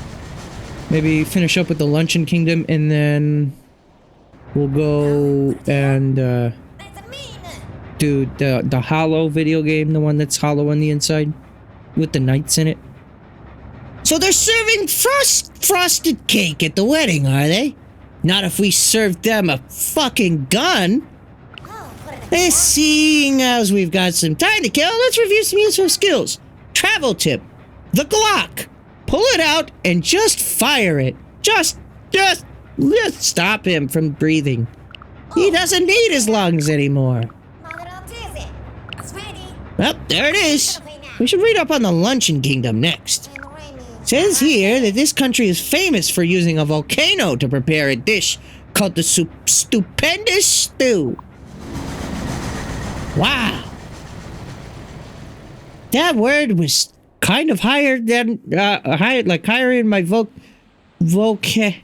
Maybe finish up with the Luncheon Kingdom, and then... we'll go and, do the Hollow video game, the one that's hollow on the inside, with the knights in it. So they're serving frosted cake at the wedding, are they? Not if we served them a fucking gun. Seeing as we've got some time to kill, let's review some useful skills. Travel tip. The Glock. Pull it out and just fire it. Just stop him from breathing. He doesn't need his lungs anymore. Well, there it is. We should read up on the Luncheon Kingdom next. Says here that this country is famous for using a volcano to prepare a dish called the stupendous stew. Wow. That word was kind of higher than higher in my vocabulary.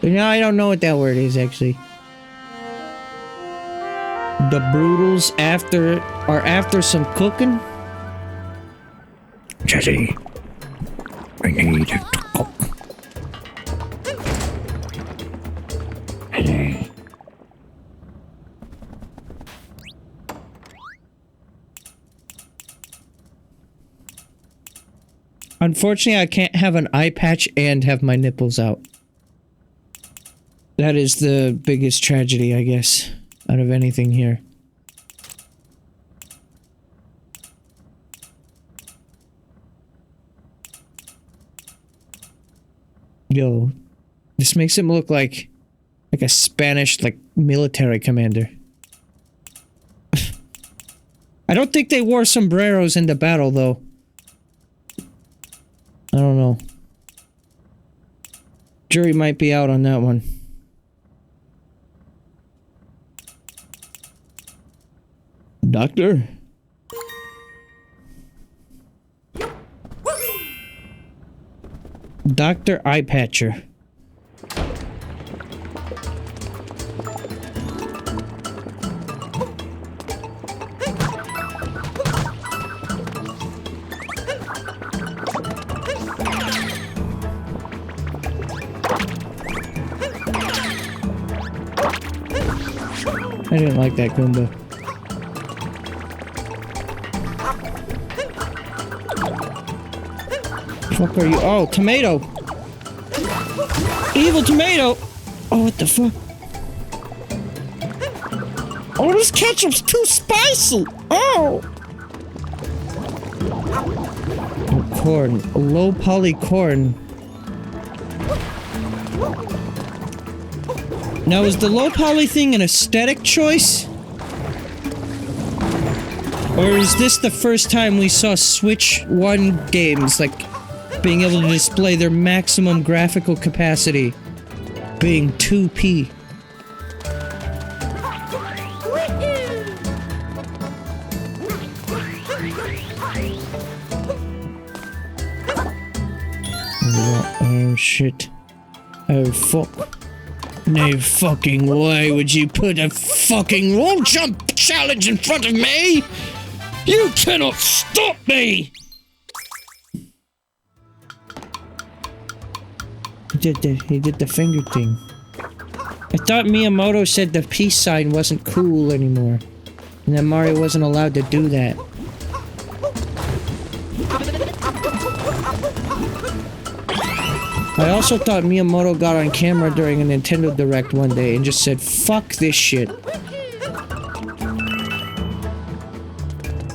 No, I don't know what that word is actually. The Brutals are after some cooking. Jesse, I need to cook. Unfortunately, I can't have an eye patch and have my nipples out. That is the biggest tragedy, I guess, out of anything here. Yo, this makes him look like a Spanish, military commander. I don't think they wore sombreros into battle, though. I don't know. Jury might be out on that one. Doctor? Dr. Eyepatcher. I didn't like that Goomba. Fuck are you? Oh, tomato! Evil tomato! Oh, what the fuck? Oh, this ketchup's too spicy! Oh! Oh, corn. Low poly corn. Now, is the low poly thing an aesthetic choice? Or is this the first time we saw Switch 1 games, being able to display their maximum graphical capacity being 2p? Oh shit. Oh fuck. No fucking way would you put a fucking wall jump challenge in front of me! You cannot stop me! He did the finger thing. I thought Miyamoto said the peace sign wasn't cool anymore. And that Mario wasn't allowed to do that. I also thought Miyamoto got on camera during a Nintendo Direct one day and just said, fuck this shit.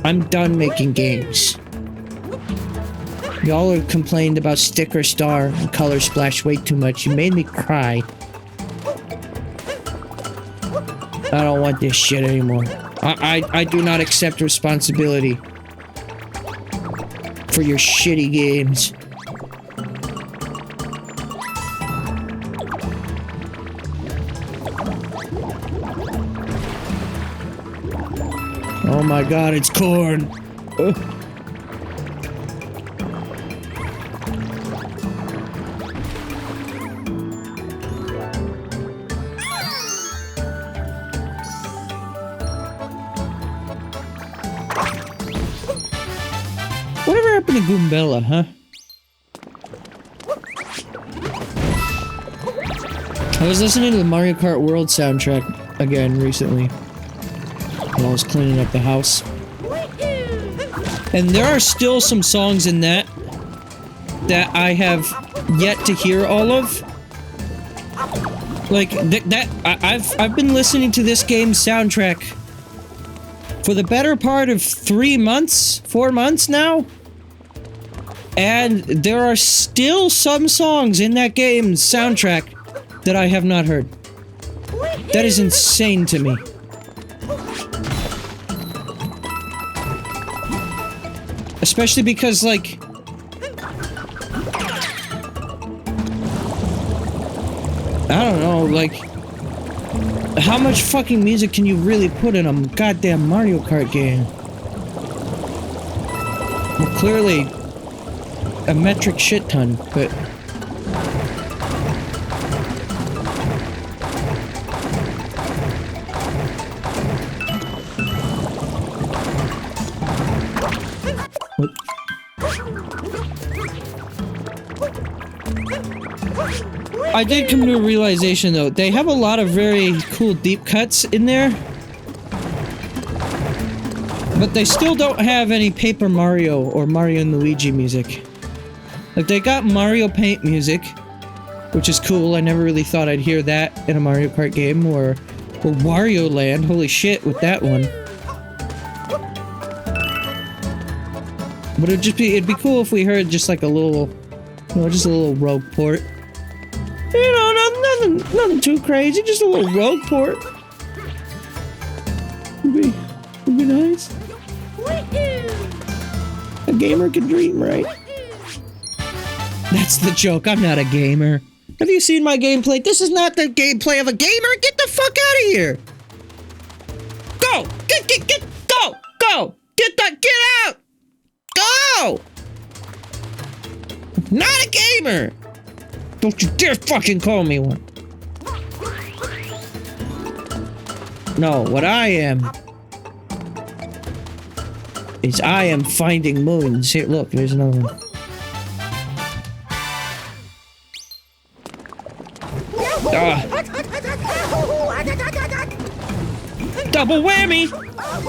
I'm done making games. Y'all have complained about Sticker Star and Color Splash way too much. You made me cry. I don't want this shit anymore. I do not accept responsibility for your shitty games. Oh my god, it's corn! Whatever happened to Goombella, huh? I was listening to the Mario Kart World soundtrack again recently while I was cleaning up the house. And there are still some songs in that I have yet to hear all of. Like, I've been listening to this game's soundtrack for the better part of 4 months now. And there are still some songs in that game's soundtrack that I have not heard. That is insane to me. Especially because, like, how much fucking music can you really put in a goddamn Mario Kart game? Well, clearly, a metric shit ton, but... What? I did come to a realization, though. They have a lot of very cool deep cuts in there. But they still don't have any Paper Mario or Mario and Luigi music. Like, they got Mario Paint music, which is cool. I never really thought I'd hear that in a Mario Kart game, or Wario Land. Holy shit, with that one. But it'd be cool if we heard just like a little, you know, just a little rogue port. You know, nothing too crazy, just a little rogue port. Would be nice. A gamer can dream, right? That's the joke. I'm not a gamer. Have you seen my gameplay? This is not the gameplay of a gamer. Get the fuck out of here. Go! Go! Get out! Go! Not a gamer! Don't you dare fucking call me one. No, what I am is I am finding moons. Here, look, there's another one. Double whammy!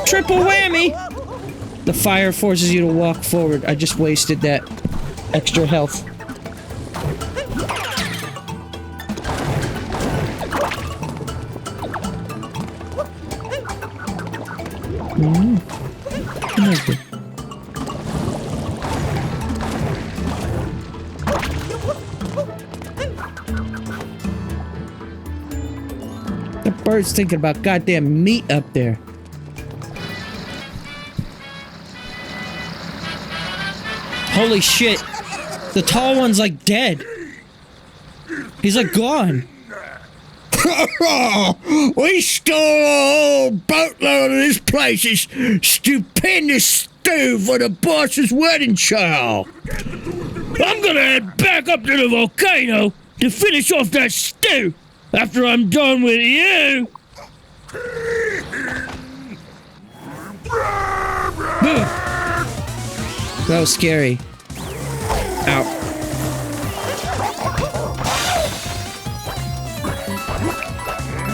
Triple whammy! The fire forces you to walk forward. I just wasted that extra health. The bird's thinking about goddamn meat up there. Holy shit. The tall one's like dead. He's like gone. We stole a whole boatload of this place's stupendous stew for the boss's wedding chow. I'm gonna head back up to the volcano to finish off that stew after I'm done with you. That was scary. Ow.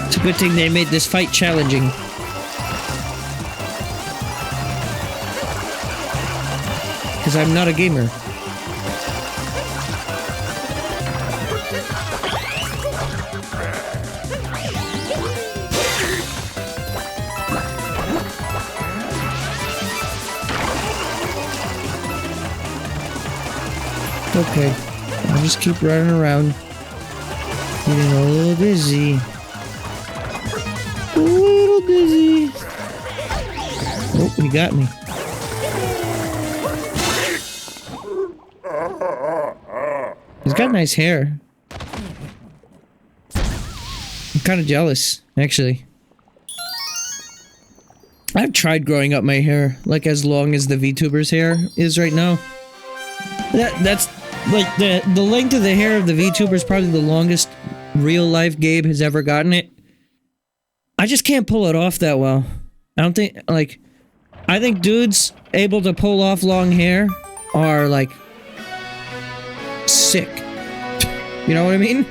It's a good thing they made this fight challenging. Because I'm not a gamer. Okay, I'll just keep running around. Getting a little dizzy. A little dizzy. Oh, he got me. He's got nice hair. I'm kind of jealous, actually. I've tried growing up my hair, like as long as the VTuber's hair is right now. That's like the length of the hair of the VTuber is probably the longest real life Gabe has ever gotten it. I just can't pull it off that well. I don't think, like, I think dudes able to pull off long hair are like sick. You know what I mean?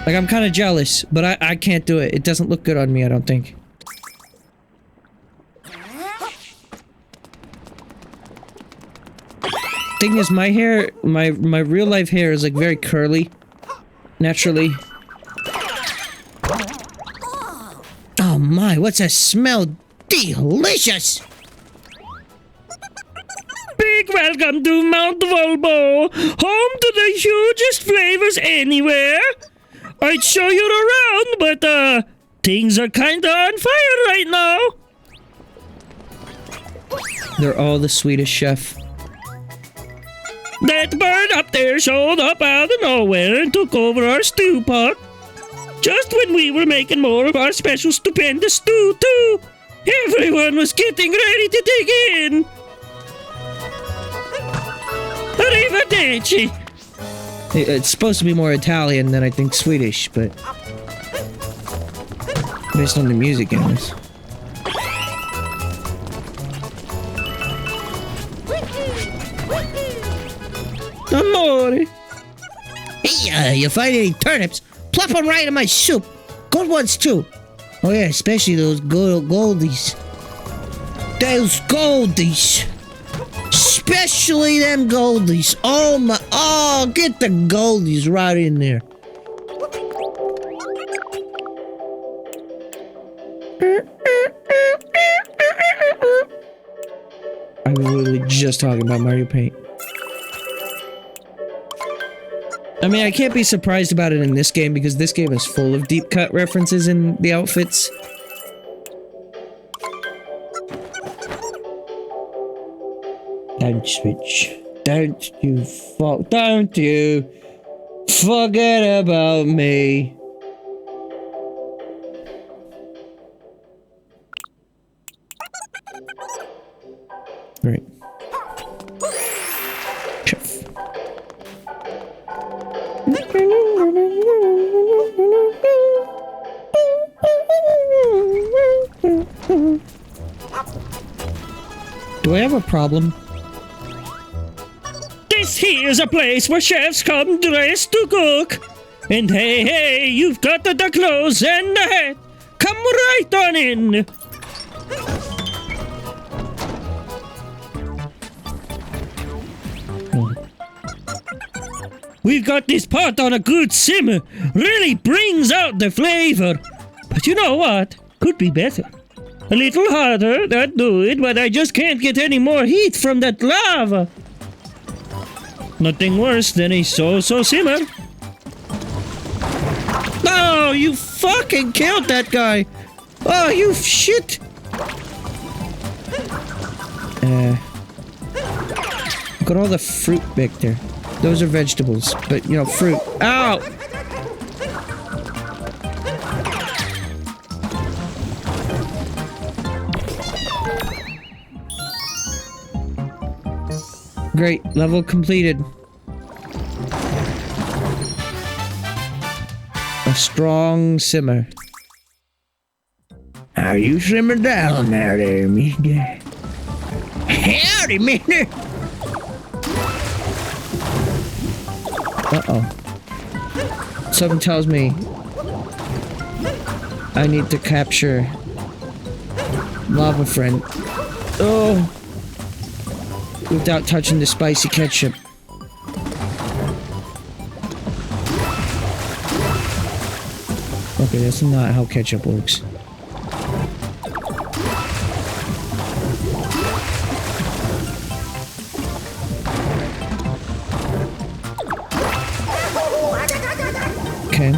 Like, I'm kind of jealous, but I can't do it. It doesn't look good on me, I don't think. Thing is, my hair, my real life hair is like very curly, naturally. Oh my, what's that smell? Delicious! Big welcome to Mount Volbo, home to the hugest flavors anywhere. I'd show you around, but things are kinda on fire right now. They're all the Swedish chef. That bird up there showed up out of nowhere and took over our stew pot. Just when we were making more of our special stupendous stew, too. Everyone was getting ready to dig in. Arrivederci. It's supposed to be more Italian than I think Swedish, but based on the music anyways. Amore. Hey, you find any turnips? Plop them right in my soup. Good ones, too. Oh, yeah, especially those goldies. Those goldies. Especially them goldies. Oh, my. Oh, get the goldies right in there. I was literally just talking about Mario Paint. I mean, I can't be surprised about it in this game because this game is full of deep cut references in the outfits. Don't switch. Don't you forget about me. Great. Chuff. Do I have a problem? This here's a place where chefs come dressed to cook. And hey, you've got the clothes and the hat. Come right on in. We've got this pot on a good simmer. Really brings out the flavor. But you know what? Could be better. A little harder, that do it, but I just can't get any more heat from that lava. Nothing worse than a so-so simmer. Oh, you fucking killed that guy. Oh, you shit. Look at all the fruit back there. Those are vegetables, but, you know, fruit. Ow! Great, level completed. A strong simmer. Now you simmer down there, mister. Howdy, mister! Uh-oh. Something tells me I need to capture Lava Friend. Oh! Without touching the spicy ketchup. Okay, that's not how ketchup works. Okay.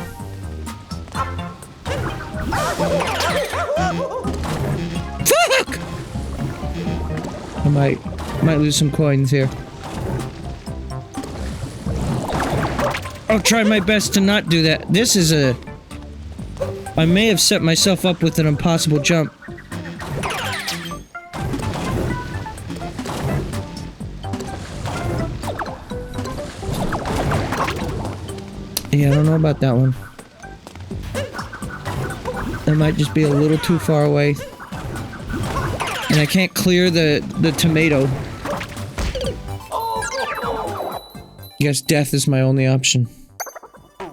Fuck! I might lose some coins here. I'll try my best to not do that. This is a... I may have set myself up with an impossible jump. Yeah, I don't know about that one. That might just be a little too far away. And I can't clear the tomato. I guess death is my only option.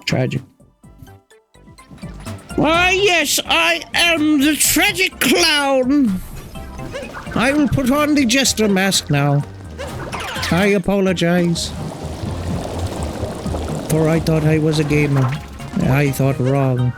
Tragic. Why, yes, I am the tragic clown. I will put on the jester mask now. I apologize. For I thought I was a gamer. I thought wrong.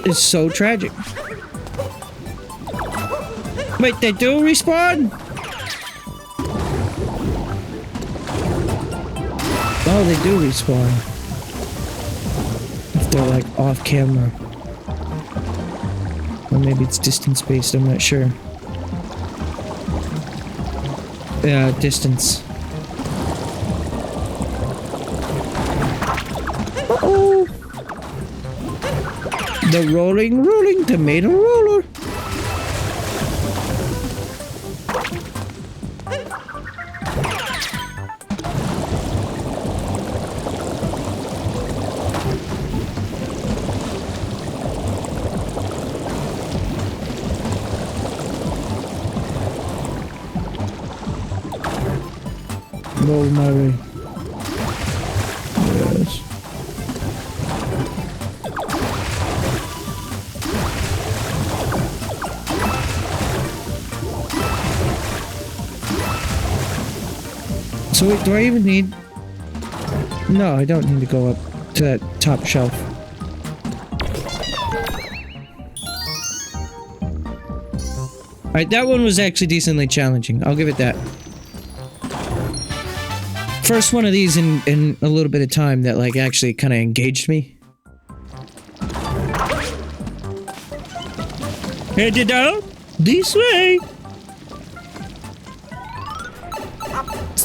is so tragic. Wait, they do respawn? Oh, they do respawn. If they're like off camera. Or maybe it's distance based, I'm not sure. Yeah, distance. Uh-oh! The rolling tomato roller. Roll my way. Yes. So wait, do I even need... No, I don't need to go up to that top shelf. Alright, that one was actually decently challenging. I'll give it that. First one of these in a little bit of time that like actually kind of engaged me. Headed out this way.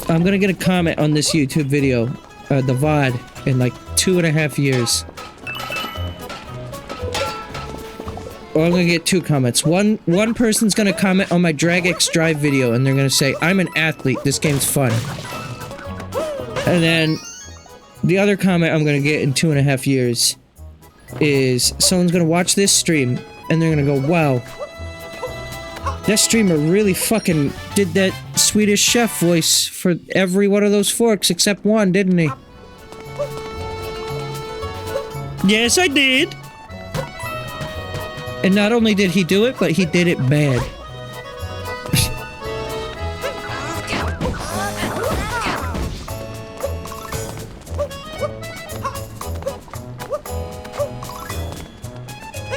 I'm gonna get a comment on this YouTube video, the VOD, in like 2.5 years. Or I'm gonna get 2 comments. One person's gonna comment on my Drag X Drive video and they're gonna say, "I'm an athlete, this game's fun." And then the other comment I'm gonna get in 2.5 years is someone's gonna watch this stream and they're gonna go, "Wow, that streamer really fucking did that Swedish chef voice for every one of those forks except one, didn't he?" Yes, I did. And not only did he do it, but he did it bad.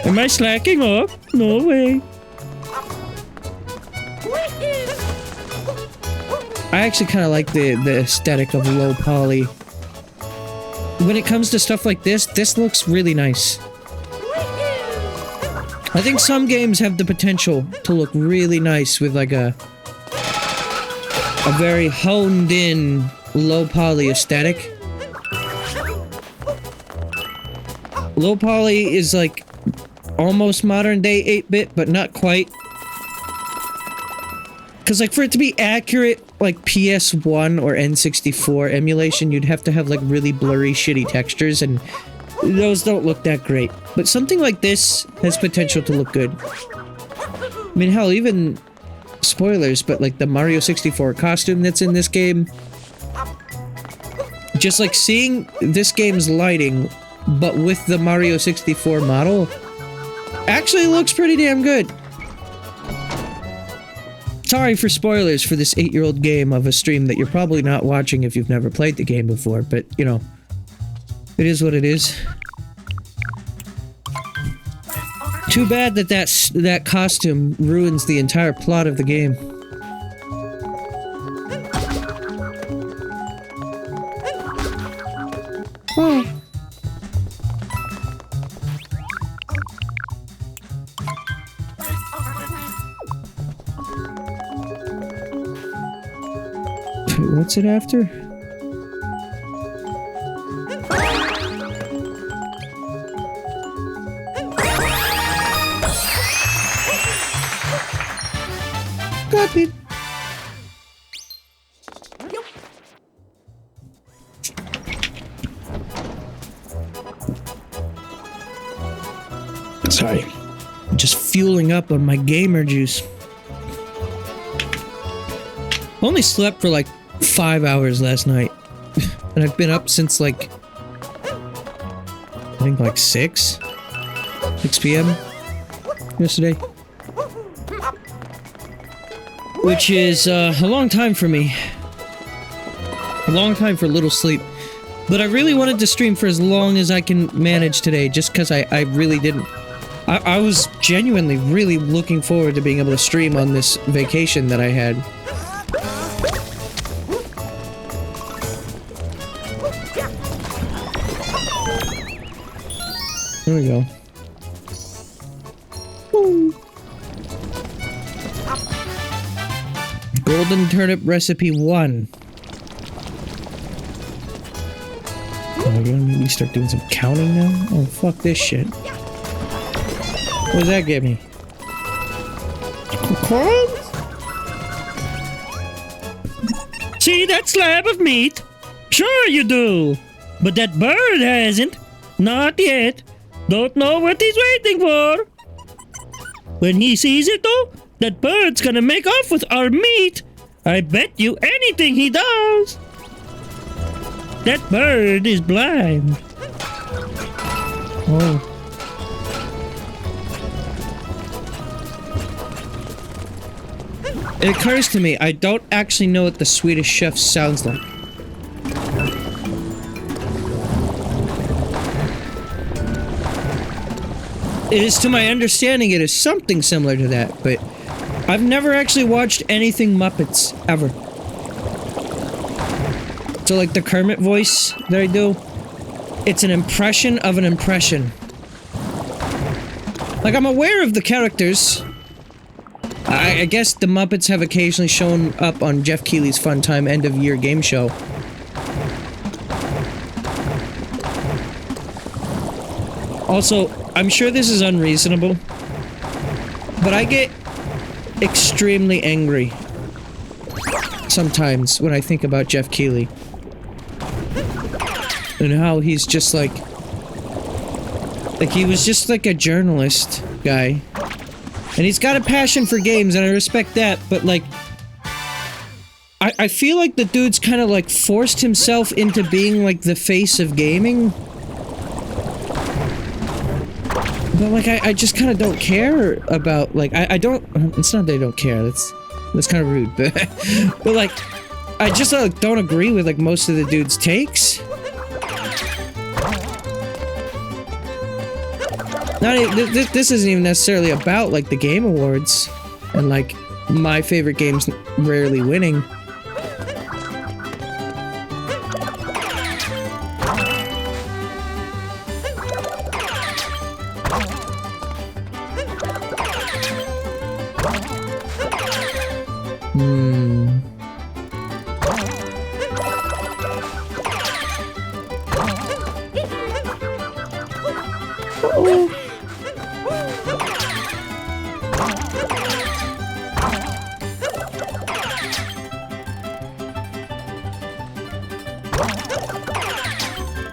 Am I slacking off? No way. I actually kind of like the aesthetic of low poly. When it comes to stuff like this looks really nice. I think some games have the potential to look really nice with like a very honed in low poly aesthetic. Low poly is like almost modern day 8-bit, but not quite. Because like for it to be accurate like PS1 or N64 emulation, you'd have to have like really blurry shitty textures, and those don't look that great. But something like this has potential to look good. I mean, hell, even spoilers, but like the Mario 64 costume that's in this game, just like seeing this game's lighting but with the Mario 64 model actually looks pretty damn good. Sorry for spoilers for this 8-year-old game of a stream that you're probably not watching if you've never played the game before, but, you know, it is what it is. Too bad that that costume ruins the entire plot of the game. Oh. What's it after? Got it. Sorry. I'm just fueling up on my gamer juice. Only slept for like 5 hours last night. And I've been up since like I think like 6 p.m. yesterday. Which is a long time for me. A long time for little sleep. But I really wanted to stream for as long as I can manage today, just because I really didn't I was genuinely really looking forward to being able to stream on this vacation that I had. There we go. Woo. Golden turnip recipe 1. Oh, we're gonna maybe start doing some counting now? Oh, fuck this shit. What does that give me? Corn? See that slab of meat? Sure you do. But that bird hasn't. Not yet. Don't know what he's waiting for. When he sees it though, that bird's gonna make off with our meat. I bet you anything he does. That bird is blind. Oh. It occurs to me, I don't actually know what the Swedish chef sounds like. It is, to my understanding, it is something similar to that, but I've never actually watched anything Muppets, ever. So like the Kermit voice that I do, it's an impression of an impression. Like, I'm aware of the characters. I guess the Muppets have occasionally shown up on Jeff Keighley's Fun Time end-of-year game show. Also, I'm sure this is unreasonable, but I get extremely angry sometimes when I think about Jeff Keighley. And how he's just like he was just like a journalist guy. And he's got a passion for games, and I respect that, but like, I feel like the dude's kind of like forced himself into being like the face of gaming. But like, I just kind of don't care about, like, I don't, it's not that I don't care, that's kind of rude, but like, I just don't agree with like most of the dude's takes. This isn't even necessarily about like the Game Awards and like my favorite games rarely winning.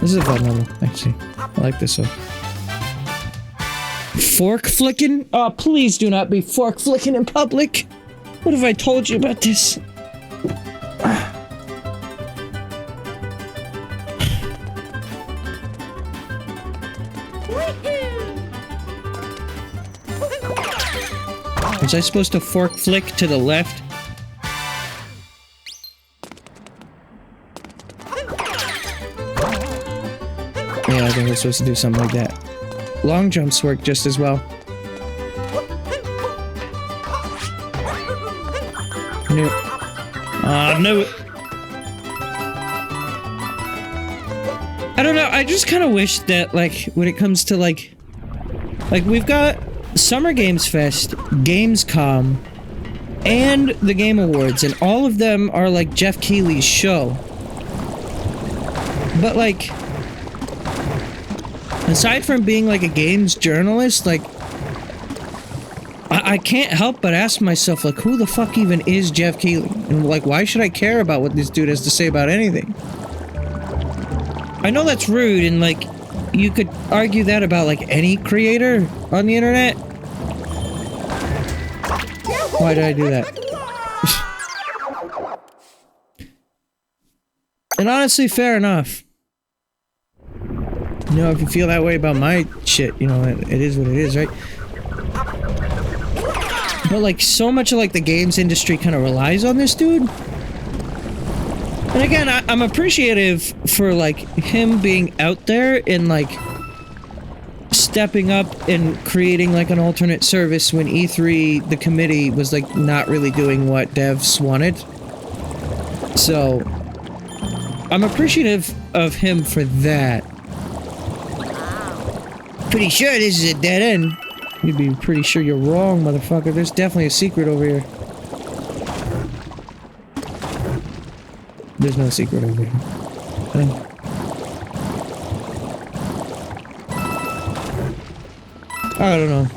This is a fun level, actually. I like this one. Fork flicking? Oh, please do not be fork flicking in public. What have I told you about this? Was I supposed to fork flick to the left? Yeah, I think we're supposed to do something like that. Long jumps work just as well. Knew it. I knew it. I don't know, I just kind of wish that, like, when it comes to, like, we've got Summer Games Fest, Gamescom, and the Game Awards, and all of them are, like, Jeff Keighley's show. But, like, aside from being like a games journalist, like, I can't help but ask myself, like, who the fuck even is Jeff Keighley? And like, why should I care about what this dude has to say about anything? I know that's rude, and like, you could argue that about like any creator on the internet. Why did I do that? And honestly, fair enough. You know, if you feel that way about my shit, you know, it is what it is, right? But like, so much of like the games industry kind of relies on this dude. And again, I'm appreciative for like him being out there and like stepping up and creating like an alternate service when E3, the committee, was like not really doing what devs wanted. So, I'm appreciative of him for that. Pretty sure this is a dead end. You'd be pretty sure you're wrong, motherfucker. There's definitely a secret over here. There's no secret over here. I don't know.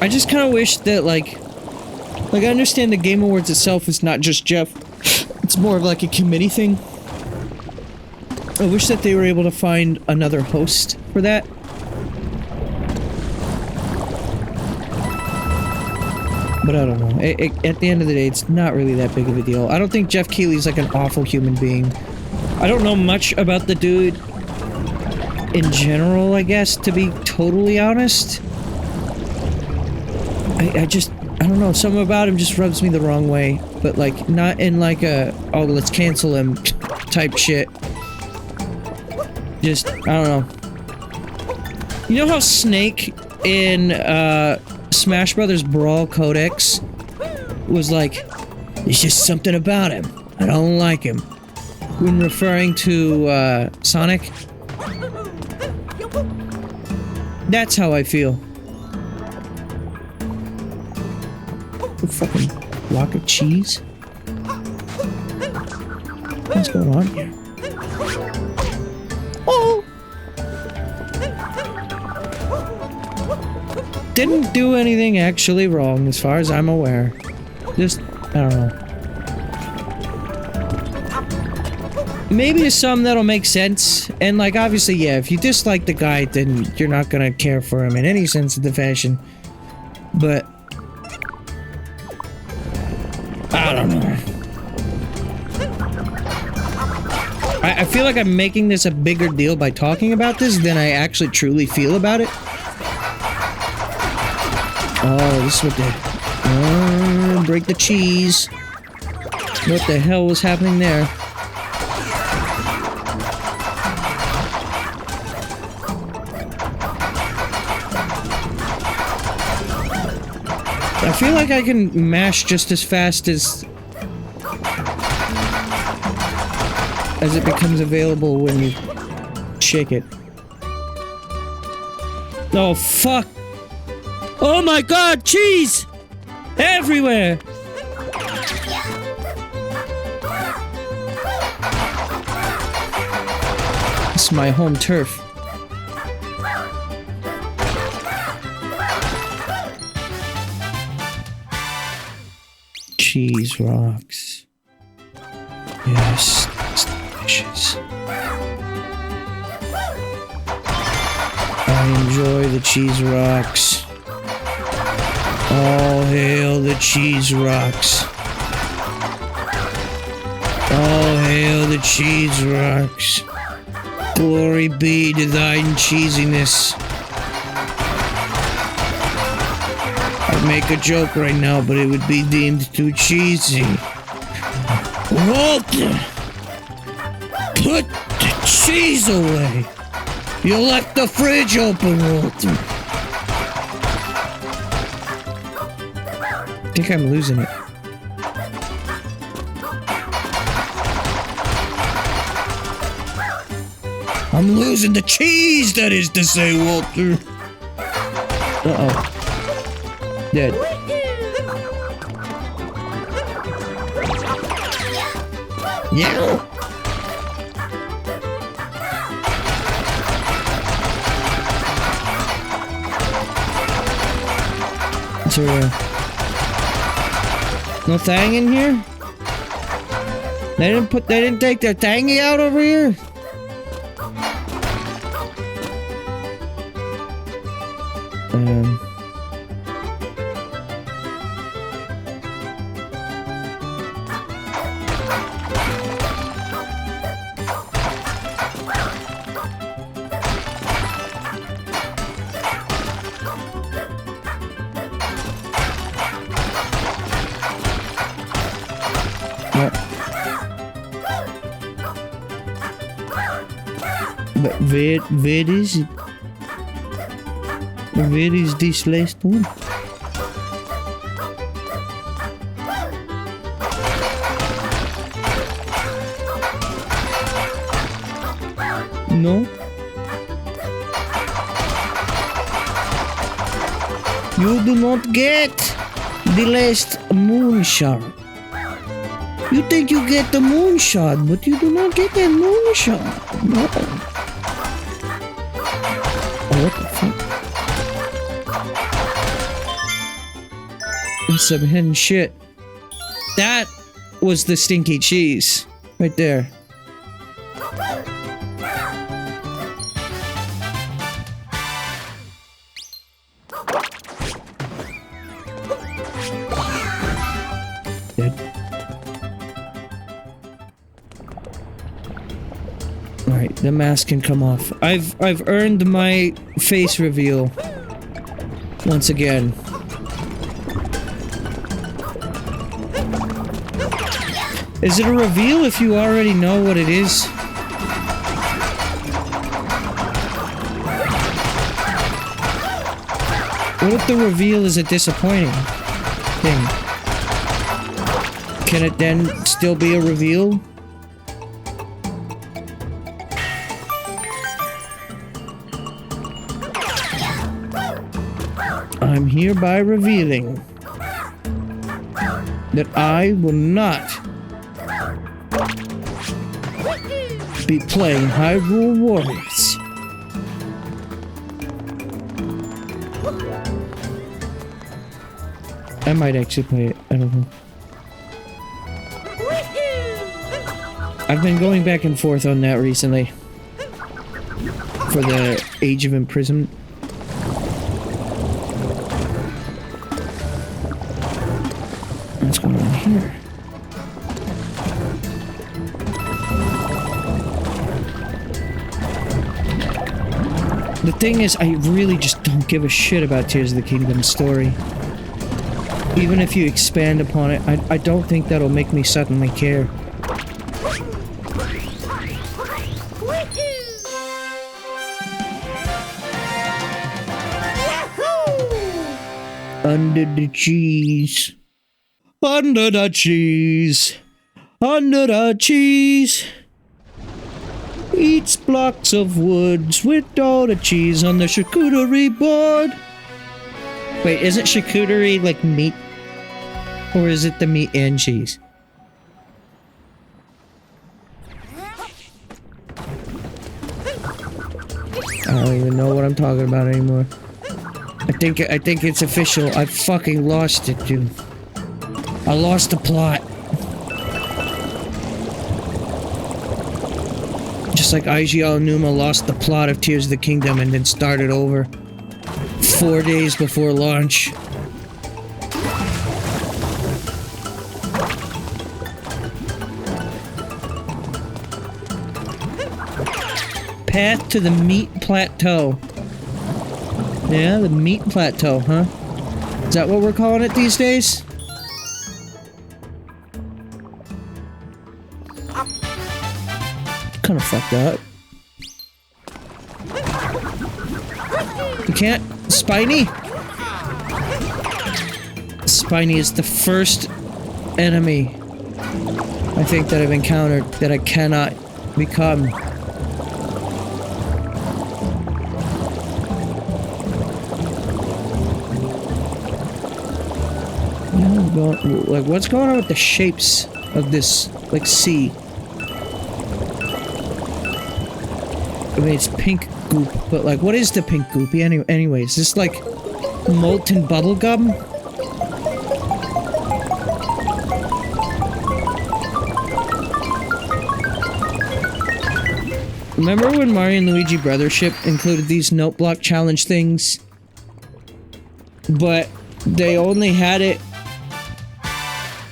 I just kind of wish that, like, I understand the Game Awards itself is not just Jeff. It's more of like a committee thing. I wish that they were able to find another host for that. But I don't know. At the end of the day, it's not really that big of a deal. I don't think Jeff Keighley's like an awful human being. I don't know much about the dude in general, I guess, to be totally honest. I don't know, something about him just rubs me the wrong way. But like, not in like a, oh, let's cancel him type shit. Just, I don't know. You know how Snake in, Smash Brothers Brawl Codex was like, there's just something about him. I don't like him. When referring to, Sonic. That's how I feel. A fucking block of cheese? What's going on here? Oh! Didn't do anything actually wrong as far as I'm aware. Just, I don't know. Maybe to some that'll make sense. And like, obviously, yeah, if you dislike the guy, then you're not gonna care for him in any sense of the fashion. But I don't know. I feel like I'm making this a bigger deal by talking about this than I actually truly feel about it. Oh, this is what the... break the cheese. What the hell was happening there? I feel like I can mash just as fast as it becomes available when you shake it. Oh, fuck! Oh my god, cheese! Everywhere! It's my home turf. Cheese rocks. Yes, it's delicious. I enjoy the cheese rocks. All hail the cheese rocks. All hail the cheese rocks. Glory be to thine cheesiness. I'd make a joke right now, but it would be deemed too cheesy. Walter! Put the cheese away! You left the fridge open, Walter! I think I'm losing it. I'm losing the cheese, that is to say, Walter. Uh-oh. Dead. Yeah. Is there no thang in here? They didn't take their tangy out over here? But where is it? Where is this last one? No? You do not get the last moonshot. You think you get the moonshot, but you do not get that moonshot. No. Oh, what the fuck? That's some hidden shit. That was the stinky cheese. Right there. Alright, the mask can come off. I've earned my face reveal. Once again. Is it a reveal if you already know what it is? What if the reveal is a disappointing thing? Can it then still be a reveal? I'm hereby revealing that I will not be playing Hyrule Warriors. I might actually play it. I don't know. I've been going back and forth on that recently. For the Age of Imprisonment. What's going on here? The thing is, I really just don't give a shit about Tears of the Kingdom story. Even if you expand upon it, I don't think that'll make me suddenly care. Under the cheese. Under the cheese. Under the cheese. Eats blocks of woods with all the cheese on the charcuterie board. Wait, isn't charcuterie like meat? Or is it the meat and cheese? I don't even know what I'm talking about anymore. I think it's official. I fucking lost it, dude. I lost the plot. Just like Eiji Aonuma lost the plot of Tears of the Kingdom and then started over 4 days before launch. Path to the Meat Plateau. Yeah, the Meat Plateau, huh? Is that what we're calling it these days? Kind of fucked up. You can't... Spiny? Spiny is the first enemy I think that I've encountered that I cannot become. Like, what's going on with the shapes of this, like, sea? I mean, it's pink goop, but, like, what is the pink goop? Anyways, is this, like, molten bubblegum? Remember when Mario and Luigi Brothership included these note block challenge things? But they only had it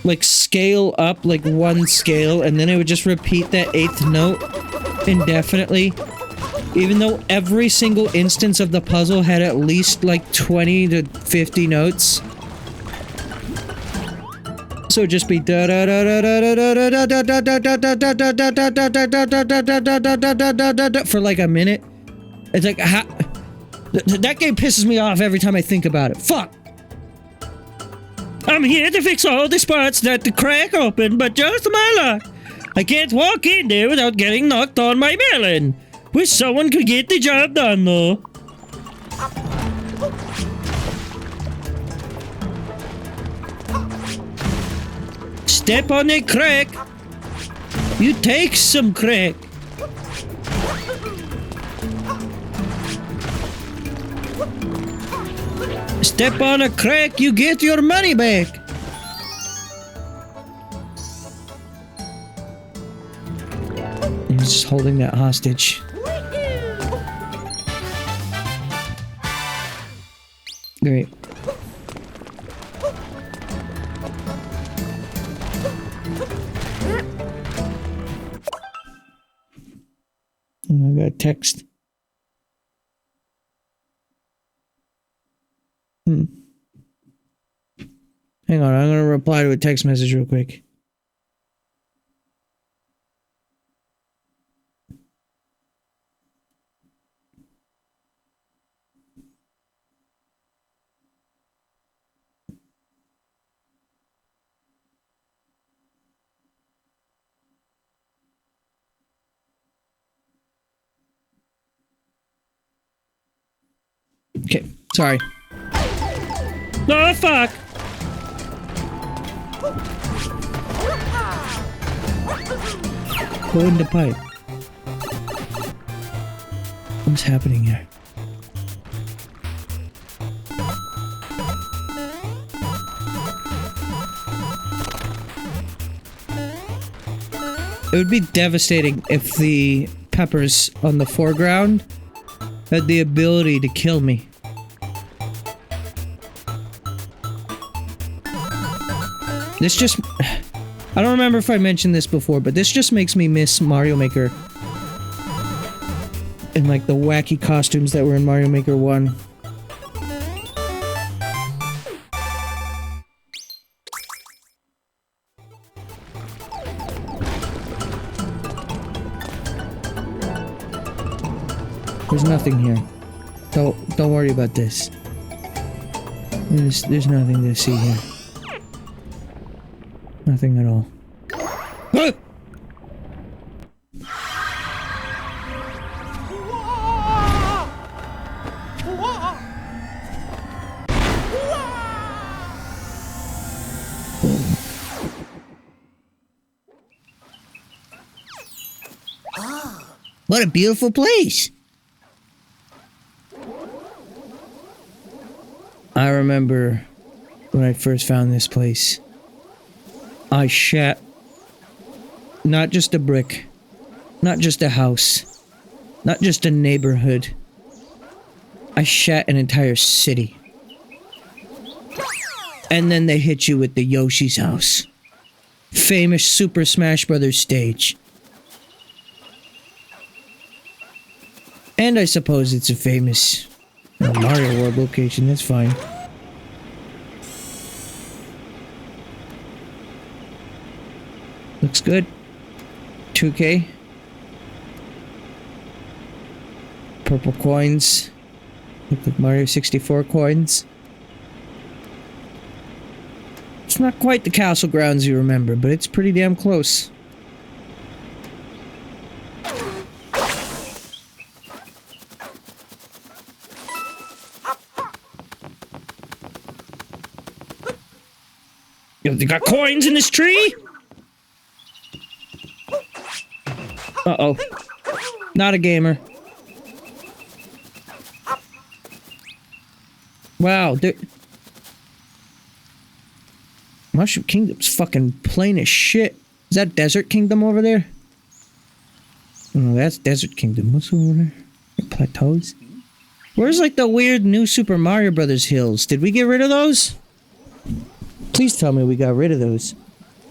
like scale up like one scale, and then it would just repeat that 8th note indefinitely, even though every single instance of the puzzle had at least like 20 to 50 notes. So just be da da da da da da da da da da da da for like a minute. It's like that game pisses me off every time I think about it. Fuck. I'm here to fix all the spots that the crack open, but just my luck, I can't walk in there without getting knocked on my melon. Wish someone could get the job done, though. Step on a crack. You take some crack. Step on a crack, you get your money back. He's just holding that hostage. Great. I got a text. Hang on, I'm gonna reply to a text message real quick. Okay, sorry. Oh, fuck! Go in the pipe. What's happening here? It would be devastating if the peppers on the foreground had the ability to kill me. This just... I don't remember if I mentioned this before, but this just makes me miss Mario Maker. And like the wacky costumes that were in Mario Maker 1. There's nothing here. Don't worry about this. There's nothing to see here. Nothing at all. Ah! What a beautiful place! I remember when I first found this place. I shat not just a brick, not just a house, not just a neighborhood. I shat an entire city. And then they hit you with the Yoshi's House. Famous Super Smash Bros. Stage. And I suppose it's a famous Mario World location, that's fine. Looks good. 2K. Purple coins. Look like Mario 64 coins. It's not quite the castle grounds you remember, but it's pretty damn close. Yo, they got coins in this tree? Uh-oh. Not a gamer. Wow, Mushroom Kingdom's fucking plain as shit. Is that Desert Kingdom over there? Oh, that's Desert Kingdom. What's over there? Plateaus? Where's like the weird new Super Mario Brothers hills? Did we get rid of those? Please tell me we got rid of those.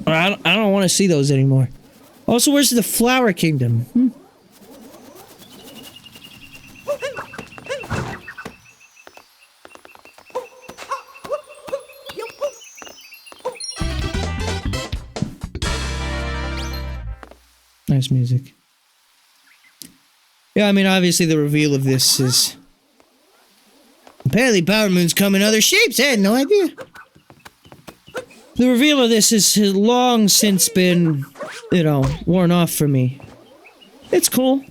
I don't want to see those anymore. Also, where's the Flower Kingdom? Nice music. Yeah, I mean, obviously the reveal of this is... Apparently Power Moons come in other shapes. I had no idea. The reveal of this has long since been, you know, worn off for me. It's cool.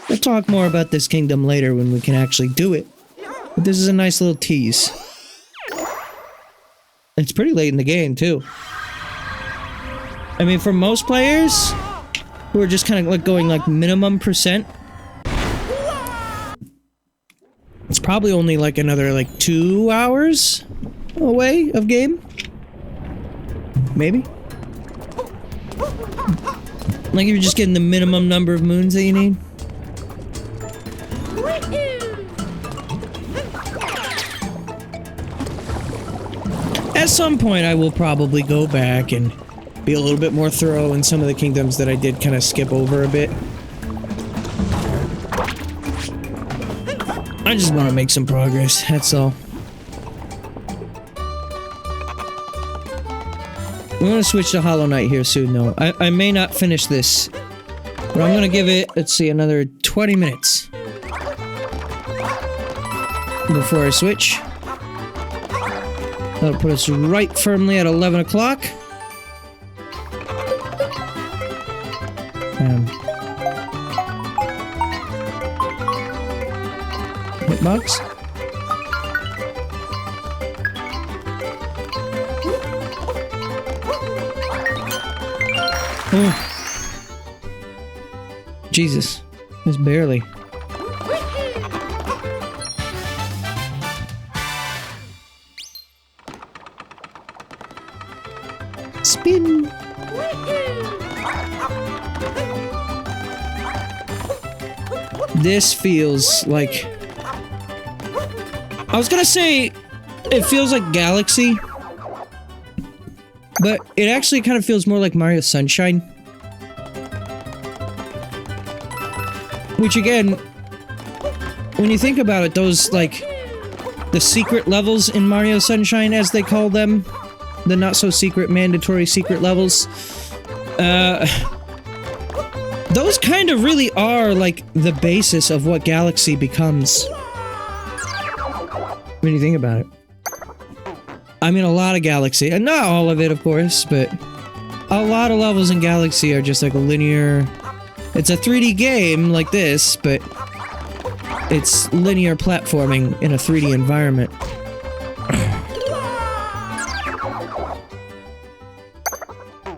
We'll talk more about this kingdom later when we can actually do it. But this is a nice little tease. It's pretty late in the game, too. I mean, for most players who are just kind of like going like minimum %, it's probably only like another like 2 hours away of game. Maybe. Like if you're just getting the minimum number of moons that you need. At some point I will probably go back and be a little bit more thorough in some of the kingdoms that I did kind of skip over a bit. I just want to make some progress, that's all. I'm gonna switch to Hollow Knight here soon, though. I may not finish this, but I'm gonna give it, let's see, another 20 minutes before I switch. That'll put us right firmly at 11 o'clock. Hitbox. Oh. Jesus. Just barely. Spin. This feels like... I was gonna say it feels like Galaxy, but it actually kind of feels more like Mario Sunshine. Which again, when you think about it, those like the secret levels in Mario Sunshine, as they call them, the not so secret mandatory secret levels, those kind of really are like the basis of what Galaxy becomes. When you think about it. I mean, a lot of Galaxy, and not all of it, of course, but a lot of levels in Galaxy are just like a linear... It's a 3D game like this, but it's linear platforming in a 3D environment.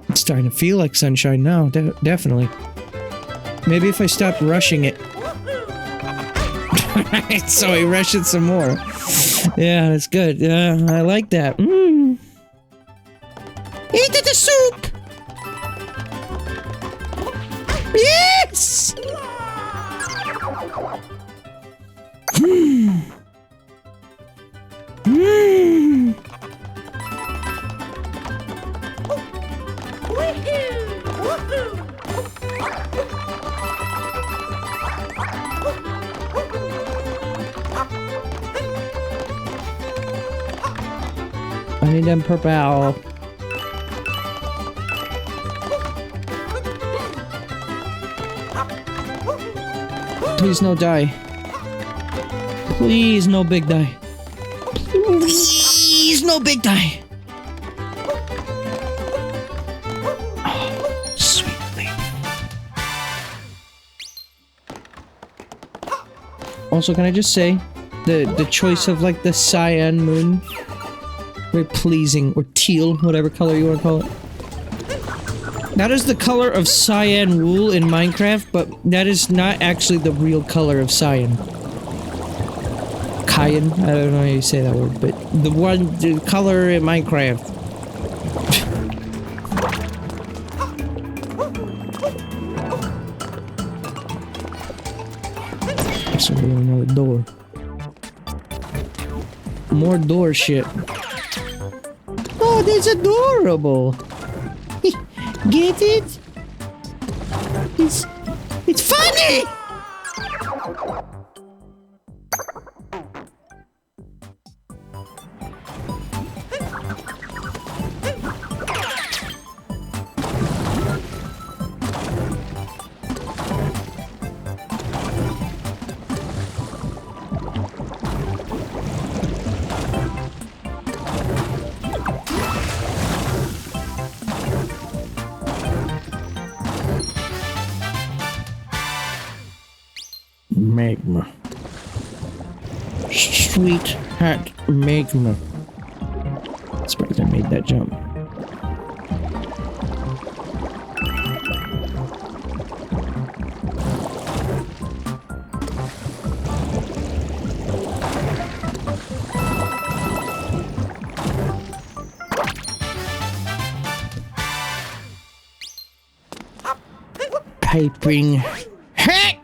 It's starting to feel like Sunshine now, definitely. Maybe if I stop rushing it. So I rush it some more. Yeah, that's good. Yeah, I like that. Mmm. Eat the soup! Yes! Mmm. Mmm. I need them purple. Please no die. Please no big die. Please no big die. Oh, sweetly. Also, can I just say the choice of like the cyan moon? Very pleasing, or teal, whatever color you want to call it. That is the color of cyan wool in Minecraft, but that is not actually the real color of cyan. Cyan? I don't know how you say that word, but the color in Minecraft. So we have another door. More door shit. Oh, that's adorable. Get it? It's funny. Sweetheart magma. Surprised I made that jump. Piping. Hey!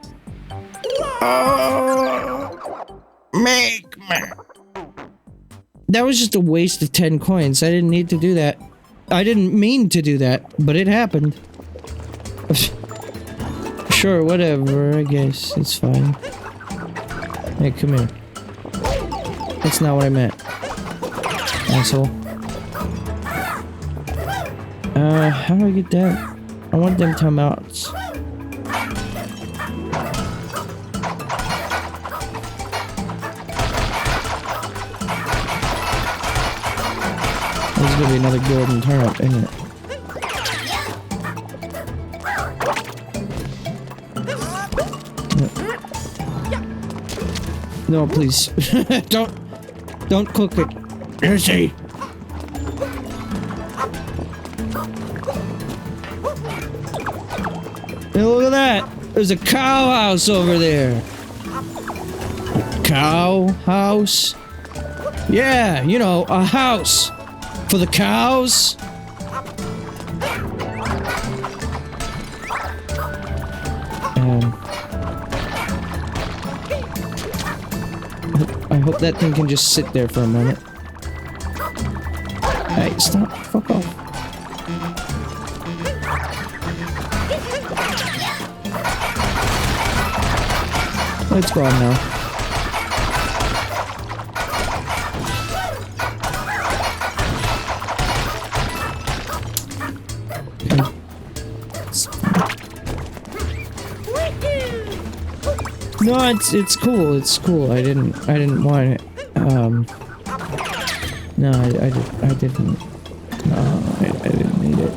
Oh, magma. That was just a waste of 10 coins. I didn't need to do that. I didn't mean to do that, but it happened. Sure, whatever, I guess. It's fine. Hey, come here. That's not what I meant. Asshole. How do I get that? I want them timeouts. This is gonna be another golden turnip, isn't it? No, please. Don't cook it. Hersey. Hey, look at that. There's a cow house over there. Cow house? Yeah, you know, a house. For the cows? I hope that thing can just sit there for a moment. Hey, stop. Fuck off. It's gone now. No, it's cool. It's cool. I didn't want it. No, I didn't. No, I didn't need it.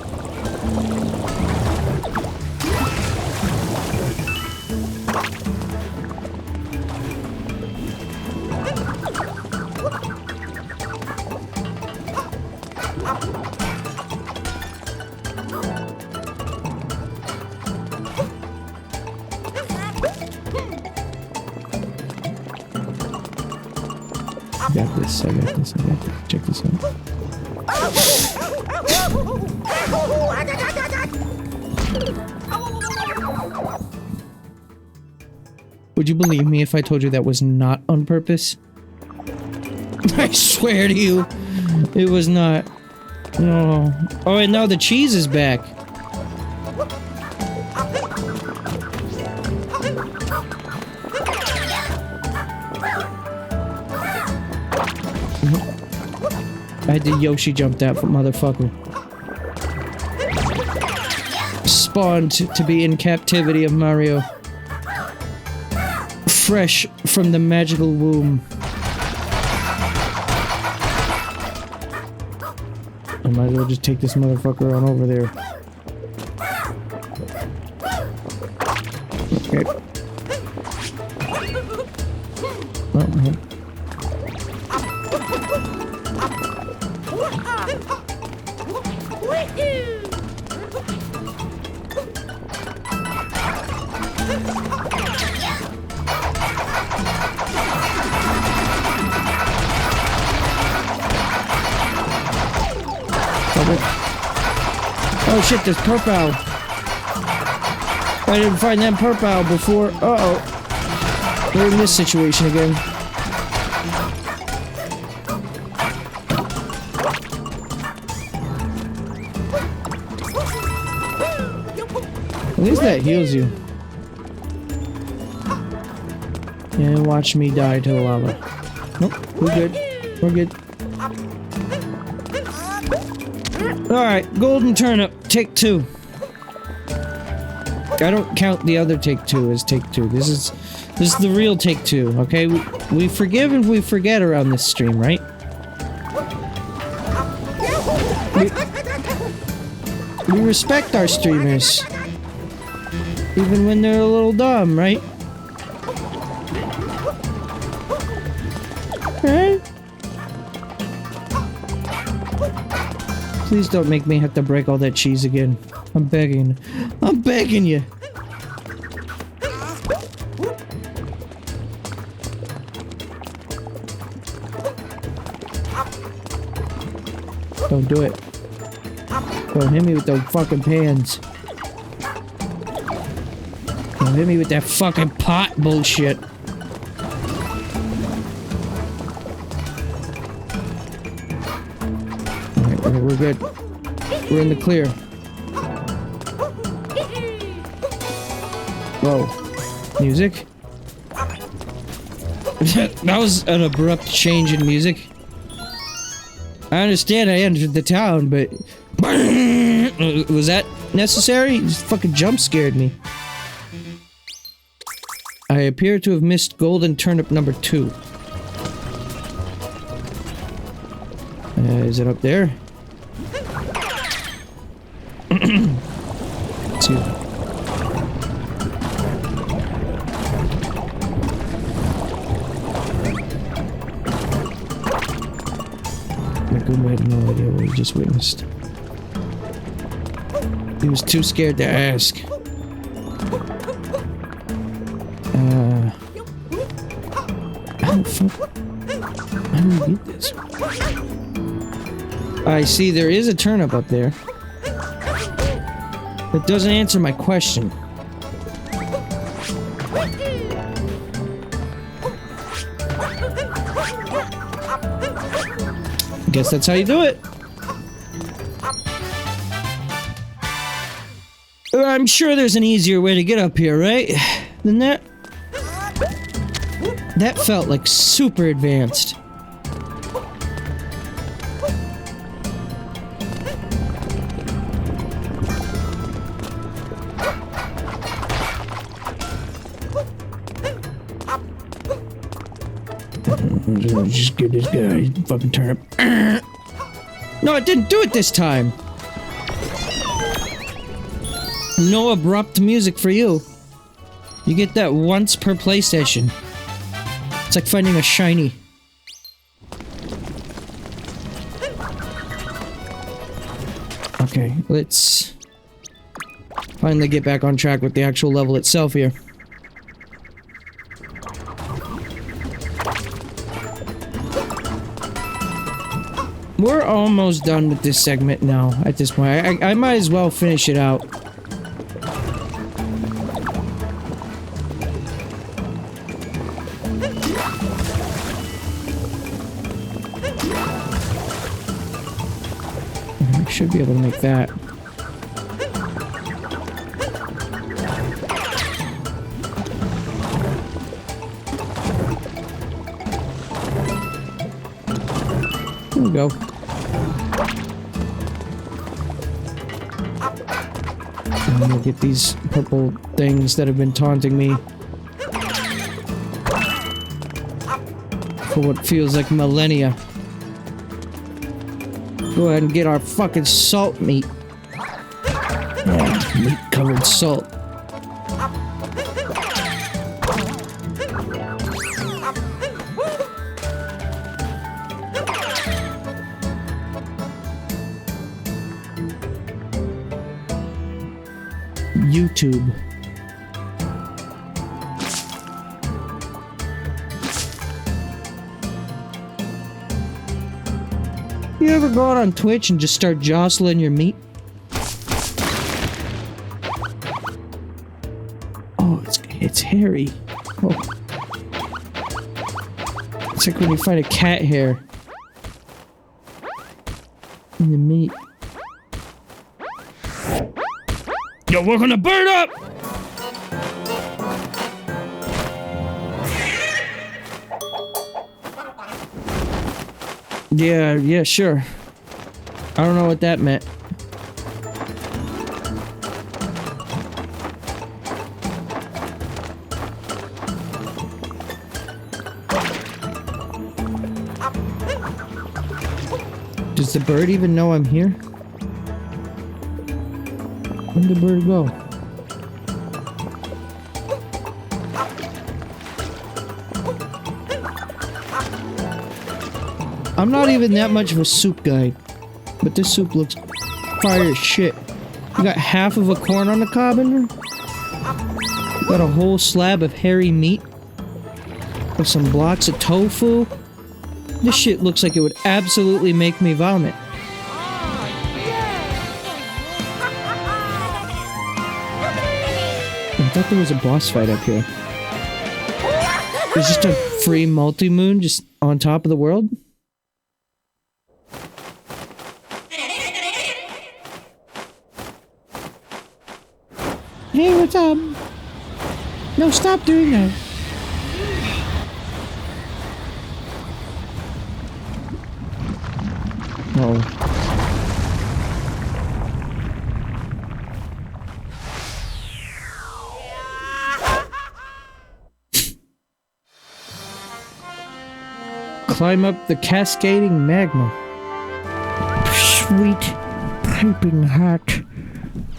I got this. Check this out. Would you believe me if I told you that was not on purpose? I swear to you, it was not. No. Oh, and now the cheese is back. I had to Yoshi jump that motherfucker. Spawned to be in captivity of Mario. Fresh from the magical womb. I might as well just take this motherfucker on over there. Okay. Oh, oh shit, there's purple. I didn't find that purple before. Uh-oh. We're in this situation again. At least that heals you. And watch me die to the lava. Nope, we're good. We're good. Alright, golden turnip, take 2. I don't count the other take 2 as take 2. This is the real take 2, okay? We forgive and we forget around this stream, right? We respect our streamers. Even when they're a little dumb, right? Please don't make me have to break all that cheese again. I'm begging. I'm begging you. Don't do it. Don't hit me with those fucking pans. Don't hit me with that fucking pot bullshit. Alright, we're good. We're in the clear. Whoa. Music? That was an abrupt change in music. I understand I entered the town, but... Was that necessary? You just fucking jump scared me. I appear to have missed golden turnip number 2. Is it up there? Let's see. I had no idea what he just witnessed. He was too scared to ask. How the fuck? How do we get this? I see there is a turnip up there. That doesn't answer my question. Guess that's how you do it. I'm sure there's an easier way to get up here, right? Than that? That felt like super advanced. Just get this guy fucking turnip. No, it didn't do it this time. No abrupt music for you. You get that once per play session. It's like finding a shiny. Okay, let's finally get back on track with the actual level itself here. We're almost done with this segment now, at this point. I might as well finish it out. I should be able to make that. There we go. I'm gonna get these purple things that have been taunting me for what feels like millennia. Go ahead and get our fucking salt meat. Yeah, meat covered salt. YouTube. You ever go out on Twitch and just start jostling your meat? Oh, it's hairy. Oh. It's like when you find a cat hair in the meat. Yo, we're gonna burn up! Yeah, sure. I don't know what that meant. Does the bird even know I'm here? Where'd the bird go? I'm not even that much of a soup guy. But this soup looks fire as shit. You got half of a corn on the cob in there. You got a whole slab of hairy meat. With some blocks of tofu. This shit looks like it would absolutely make me vomit. I thought there was a boss fight up here. There's just a free multi-moon just on top of the world? Hey, what's up? No, stop doing that. Oh. Climb up the cascading magma. Sweet, piping hot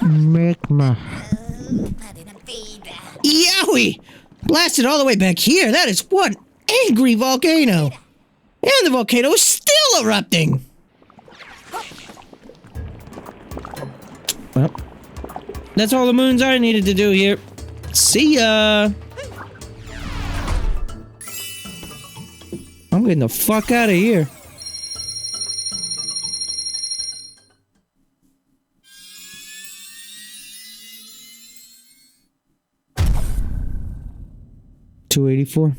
magma. Yowie! Blasted all the way back here. That is one angry volcano. And the volcano is still erupting. Well, that's all the moons I needed to do here. See ya! I'm getting the fuck out of here. $284.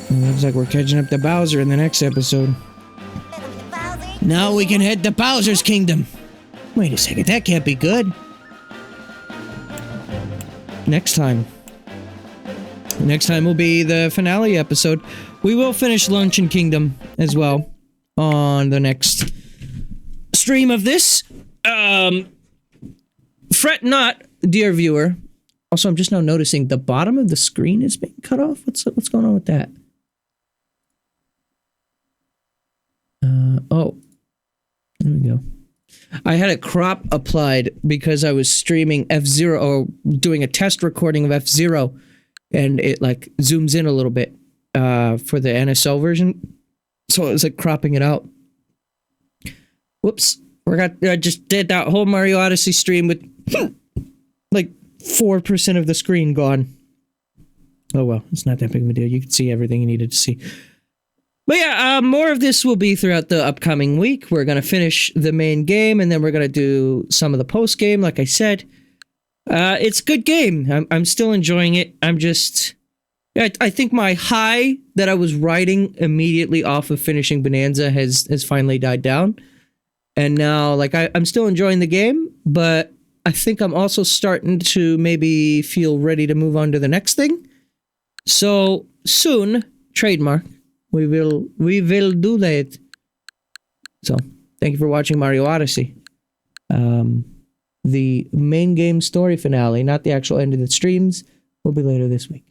Looks like we're catching up to Bowser in the next episode. Now we can head to Bowser's Kingdom. Wait a second, that can't be good. Next time. Next time will be the finale episode. We will finish Luncheon Kingdom as well on the next stream of this. Fret not, dear viewer. Also, I'm just now noticing the bottom of the screen is being cut off. What's going on with that? Oh. There we go. I had a crop applied because I was streaming F-Zero, or doing a test recording of F-Zero, and it like zooms in a little bit for the NSO version. So it was like cropping it out. Whoops. I just did that whole Mario Odyssey stream with like 4% of the screen gone. Oh well, it's not that big of a deal. You can see everything you needed to see. But yeah, more of this will be throughout the upcoming week. We're going to finish the main game, and then we're going to do some of the post-game, like I said. It's a good game. I'm still enjoying it. I'm just... I think my high that I was riding immediately off of finishing Bonanza has finally died down. And now, like, I'm still enjoying the game, but I think I'm also starting to maybe feel ready to move on to the next thing. So, soon, trademark, we will do that. So, thank you for watching Mario Odyssey. The main game story finale, not the actual end of the streams, will be later this week.